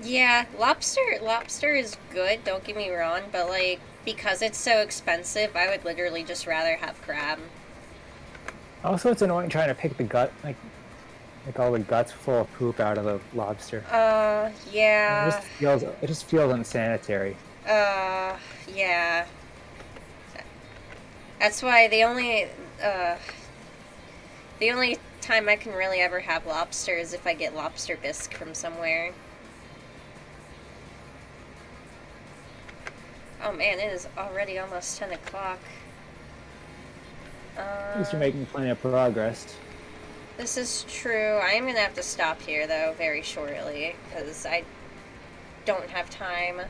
Yeah, lobster is good, don't get me wrong, but like because it's so expensive, I would literally just rather have crab. Also, it's annoying trying to pick the gut, like all the guts full of poop out of the lobster. Yeah. It just feels unsanitary. Yeah. That's why the only time I can really ever have lobster is if I get lobster bisque from somewhere. Oh man, it is already almost 10 o'clock. At least you're making plenty of progress. This is true. I am going to have to stop here, though, very shortly, because I don't have time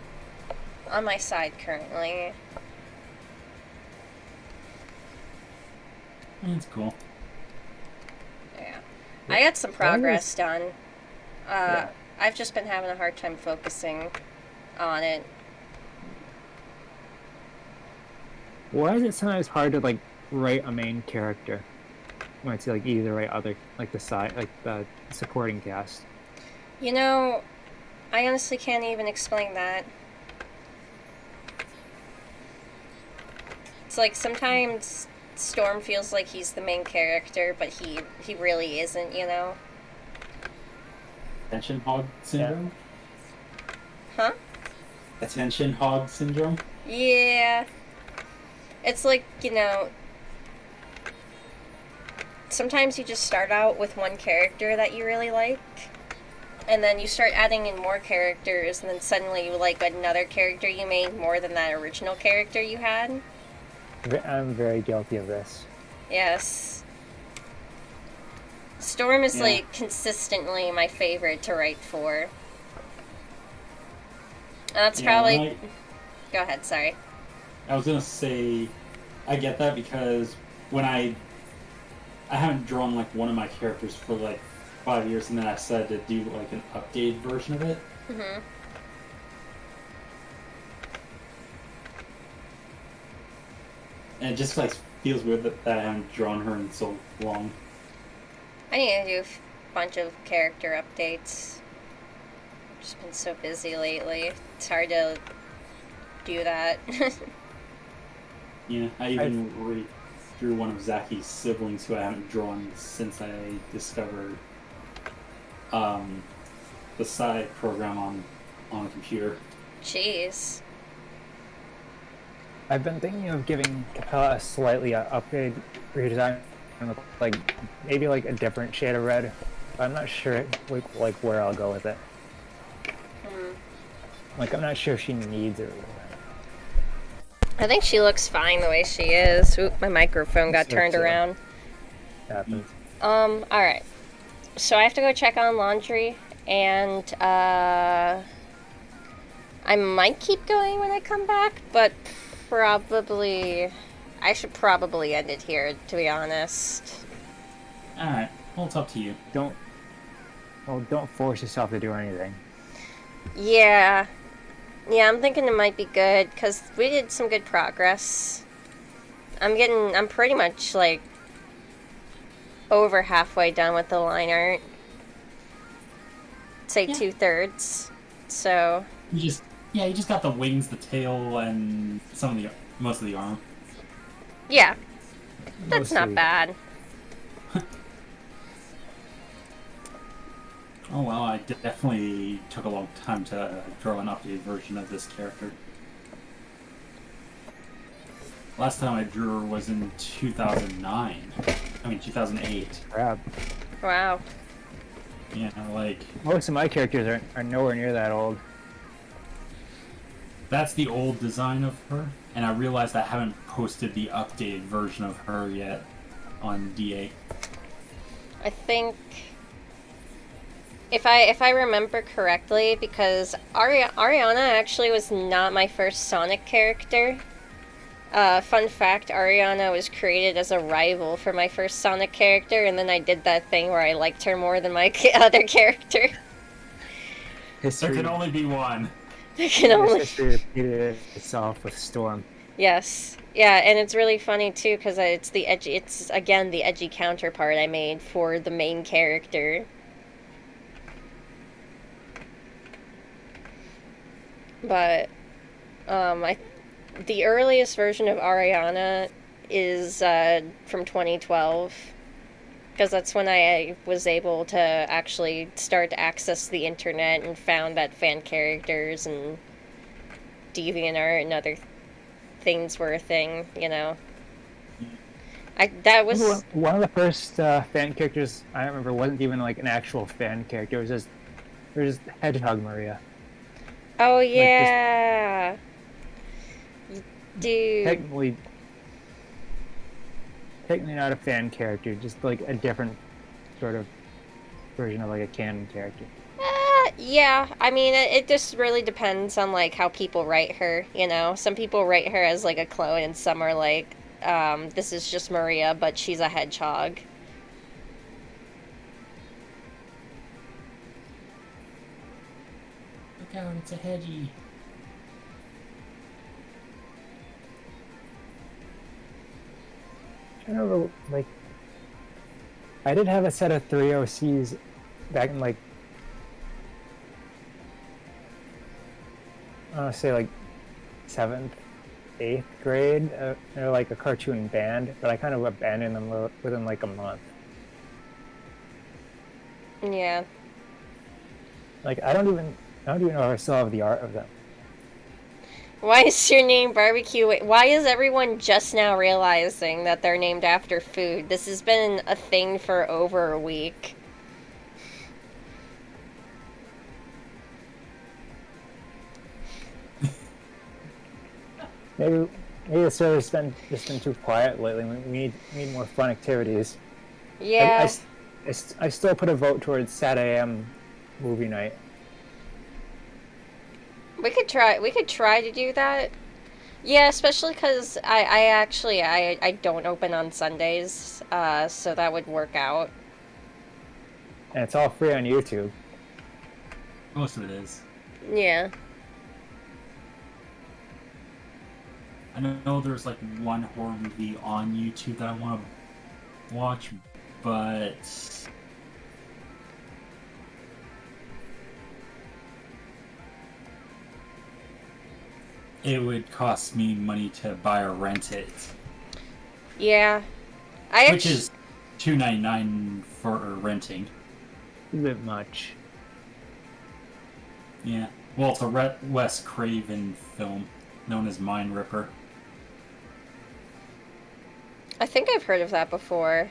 on my side currently. That's cool. Yeah. I got some progress done. I've just been having a hard time focusing on it. Why is it sometimes hard to like write a main character? You might say like either write other like the side like the supporting cast. You know, I honestly can't even explain that. It's like sometimes Storm feels like he's the main character, but he really isn't, you know? Attention hog syndrome? Huh? Attention hog syndrome? Yeah. It's like, you know, sometimes you just start out with one character that you really like, and then you start adding in more characters, and then suddenly you like another character you made more than that original character you had. I'm very guilty of this. Yes. Storm is Yeah. like consistently my favorite to write for. That's Yeah, probably. and Go ahead, sorry. I was gonna say, I get that because when I haven't drawn like one of my characters for like 5 years, and then I decided to do like an updated version of it. Mm-hmm. And it just like feels weird that I haven't drawn her in so long. I need to do a bunch of character updates. Just been so busy lately. It's hard to do that. Yeah, I even redrew one of Zaki's siblings who I haven't drawn since I discovered the side program on a computer. Jeez. I've been thinking of giving Capella a slightly upgrade redesign, like maybe like a different shade of red. But I'm not sure like where I'll go with it. Like I'm not sure if she needs it. I think she looks fine the way she is. Oop, my microphone got So turned too. around. Happens. Alright. So I have to go check on laundry, and I might keep going when I come back, but I should probably end it here, to be honest. Alright, well, it's up to you. Don't force yourself to do anything. Yeah. Yeah, I'm thinking it might be good, because we did some good progress. I'm pretty much, like, over halfway done with the line art. Say Yeah. 2/3. So, You just got the wings, the tail, and most of the arm. yeah. That's not Mostly. bad. Oh well, I definitely took a long time to draw an updated version of this character. Last time I drew her was in 2009. 2008. Crap. Wow. Yeah, like, Most of my characters are nowhere near that old. that's the old design of her, and I realized I haven't posted the updated version of her yet on DA. I think if I remember correctly, because Ariana actually was not my first Sonic character. Fun fact, Ariana was created as a rival for my first Sonic character, and then I did that thing where I liked her more than my other character. There can only be one. I can only... History repeated itself with Storm. Yes. Yeah, and it's really funny too, because it's again the edgy counterpart I made for the main character. But the earliest version of Ariana is from 2012, because that's when I was able to actually start to access the internet and found that fan characters and DeviantArt and other things were a thing, you know. That was... One of the first fan characters I remember wasn't even like an actual fan character. It was just Hedgehog Maria. Oh, yeah. Dude. Technically not a fan character, just like a different sort of version of like a canon character. Yeah, I mean, it just really depends on, like, how people write her, you know? Some people write her as, like, a clone, and some are like, this is just Maria, but she's a hedgehog. Look out, it's a hedgie. I don't know, like, I did have a set of 3 OCs back in like, I want to say like 7th, 8th grade. They're like a cartoon band, but I kind of abandoned them within like a month. Yeah. Like I don't even know if I still have the art of them. Why is your name barbecue? Why is everyone just now realizing that they're named after food? This has been a thing for over a week. Maybe the server's been too quiet lately. We need more fun activities. Yeah, I still put a vote towards Sat AM movie night. we could try. We could try to do that. Yeah, especially because I don't open on Sundays, so that would work out. And it's all free on YouTube. Most of it is. Yeah. I know there's like one horror movie on YouTube that I want to watch, but it would cost me money to buy or rent it, Yeah. which is $2.99 for renting. A bit much. Yeah. Well, it's a Wes Craven film known as Mind Ripper. I think I've heard of that before.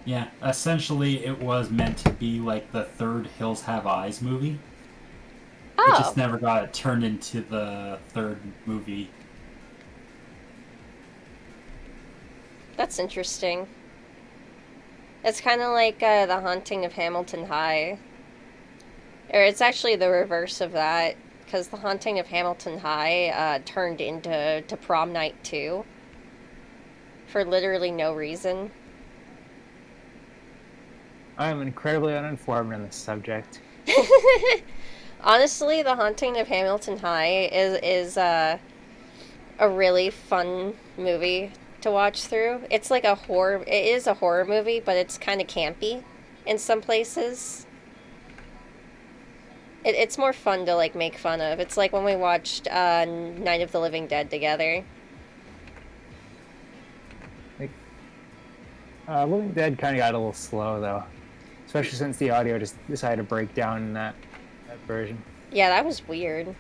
Yeah, essentially it was meant to be like the third Hills Have Eyes movie. Oh. It just never got turned into the third movie. That's interesting. It's kind of like The Haunting of Hamilton High. Or it's actually the reverse of that, because The Haunting of Hamilton High turned into Prom Night 2 for literally no reason. I am incredibly uninformed on this subject. Honestly, The Haunting of Hamilton High is a really fun movie to watch through. It's like a horror. It is a horror movie, but it's kind of campy in some places. It's more fun to like make fun of. It's like when we watched Night of the Living Dead together. Living Dead kind of got a little slow though, especially since the audio just decided to break down in that version. Yeah, that was weird.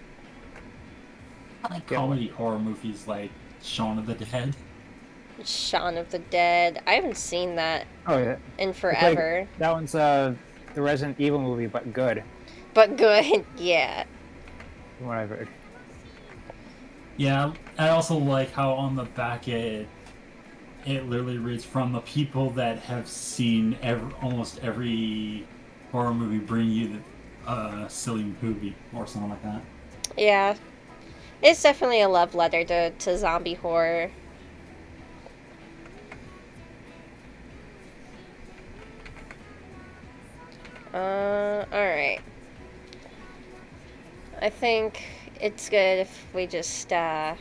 I like comedy horror movies like Shaun of the Dead. Shaun of the Dead. I haven't seen that Oh yeah, in It's forever. like, that one's the Resident Evil movie, but good, But good, yeah. from what I've heard. Yeah, I also like how on the back it literally reads from the people that have seen almost every horror movie bring you a silly movie or something like that. Yeah. It's definitely a love letter to zombie horror. Alright. I think it's good if we just end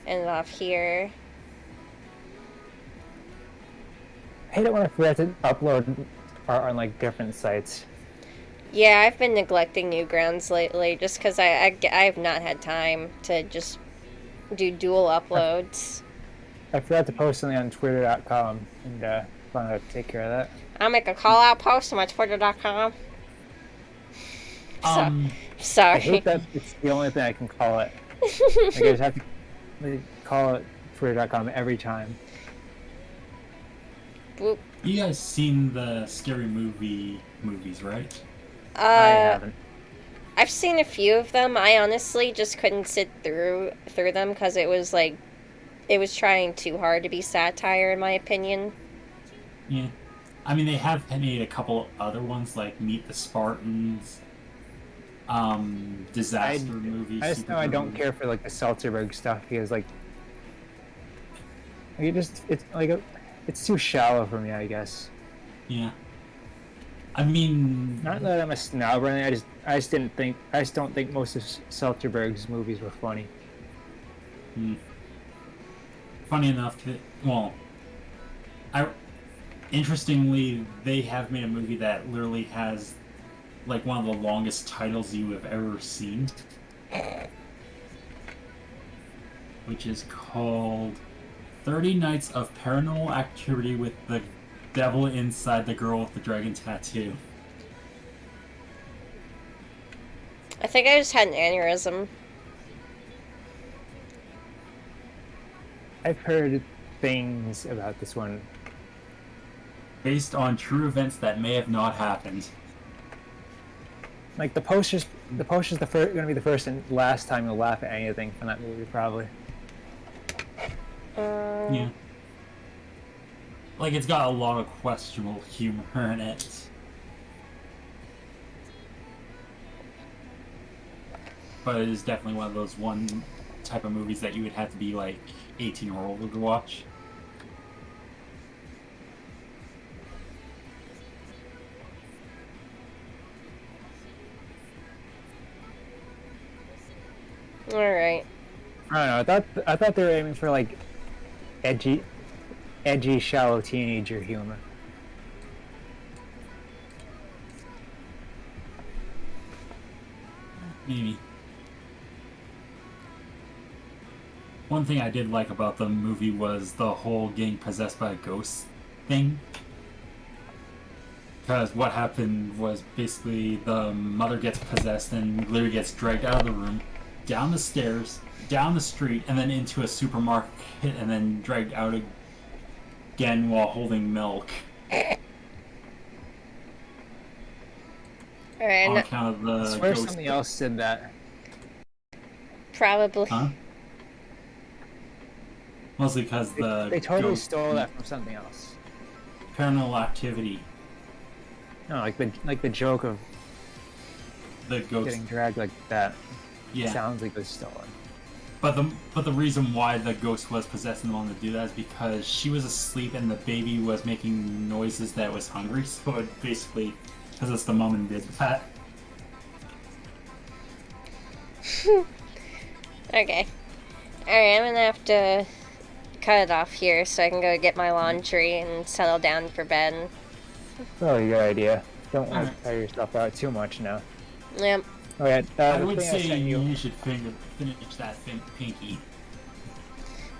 it off here. I hate it when I forget to upload art on like different sites. Yeah, I've been neglecting Newgrounds lately just because I have not had time to just do dual uploads. I forgot to post something on Twitter.com and wanted to take care of that. I'll make a call out post on my Twitter.com. Um, I Sorry. hate that it's the only thing I can call it. Like, I just have to call it Twitter.com every time. Boop. you guys seen the Scary Movie movies, right? I haven't. I've seen a few of them. I honestly just couldn't sit through them because it was like it was trying too hard to be satire, in my opinion. Yeah. I mean, they have made a couple other ones like Meet the Spartans, disaster movies. I just know I don't care for like the Seltzerberg stuff because like it's too shallow for me, I guess. Yeah. I mean, Not that I'm a snob or anything. I just don't think most of Seltzerberg's movies were funny. funny enough, interestingly, they have made a movie that literally has like one of the longest titles you have ever seen, which is called 30 Nights of Paranormal Activity with the Devil Inside the Girl with the Dragon Tattoo. I think I just had an aneurysm. I've heard things about this one. Based on true events that may have not happened. Like the poster's the first gonna be the first and last time you'll laugh at anything from that movie, probably. Yeah. Like, it's got a lot of questionable humor in it. But it is definitely one of those one type of movies that you would have to be like 18 or older to watch. All right. I don't know. I thought they were aiming for like edgy, shallow teenager humor. Maybe. One thing I did like about the movie was the whole getting possessed by a ghost thing. Because what happened was basically the mother gets possessed and literally gets dragged out of the room, down the stairs, down the street, and then into a supermarket, and then dragged out again while holding milk. All right. On account of the I swear ghost. something else did that. Probably. Huh? Mostly because They totally ghost, stole that from something else. Paranormal Activity. No, like the joke of The ghost. getting dragged like that. Yeah. Sounds like it was stolen. But the reason why the ghost was possessing the woman to do that is because she was asleep and the baby was making noises that it was hungry, so it basically possessed the mom and did that. Okay. All right. I'm gonna have to cut it off here so I can go get my laundry and settle down for bed. Probably a good idea. Don't want Alright. to tire yourself out too much now. Yep. Okay, I the would thing I say sent you should finish that pinky.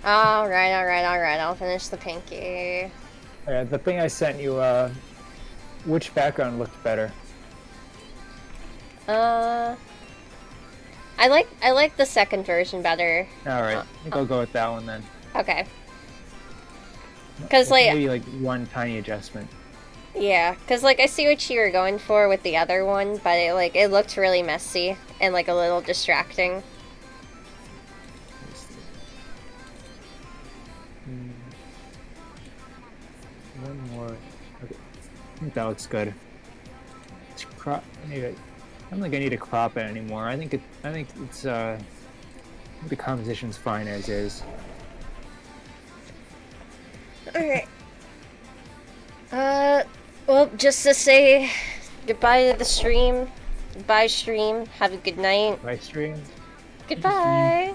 All right. I'll finish the pinky. the thing I sent you, which background looked better? I like the second version better. Alright, I think I'll go with that one then. Okay. Cause like Maybe like one tiny adjustment. yeah, cause like I see what you were going for with the other one, but it looked really messy and like a little distracting. One more. Okay. I think that looks good. It's crop. Maybe I don't think I need to crop it anymore. I think it's the composition's fine as is. Alright. Well, just to say goodbye to the stream. Goodbye, stream. Have a good night. Right stream. Goodbye.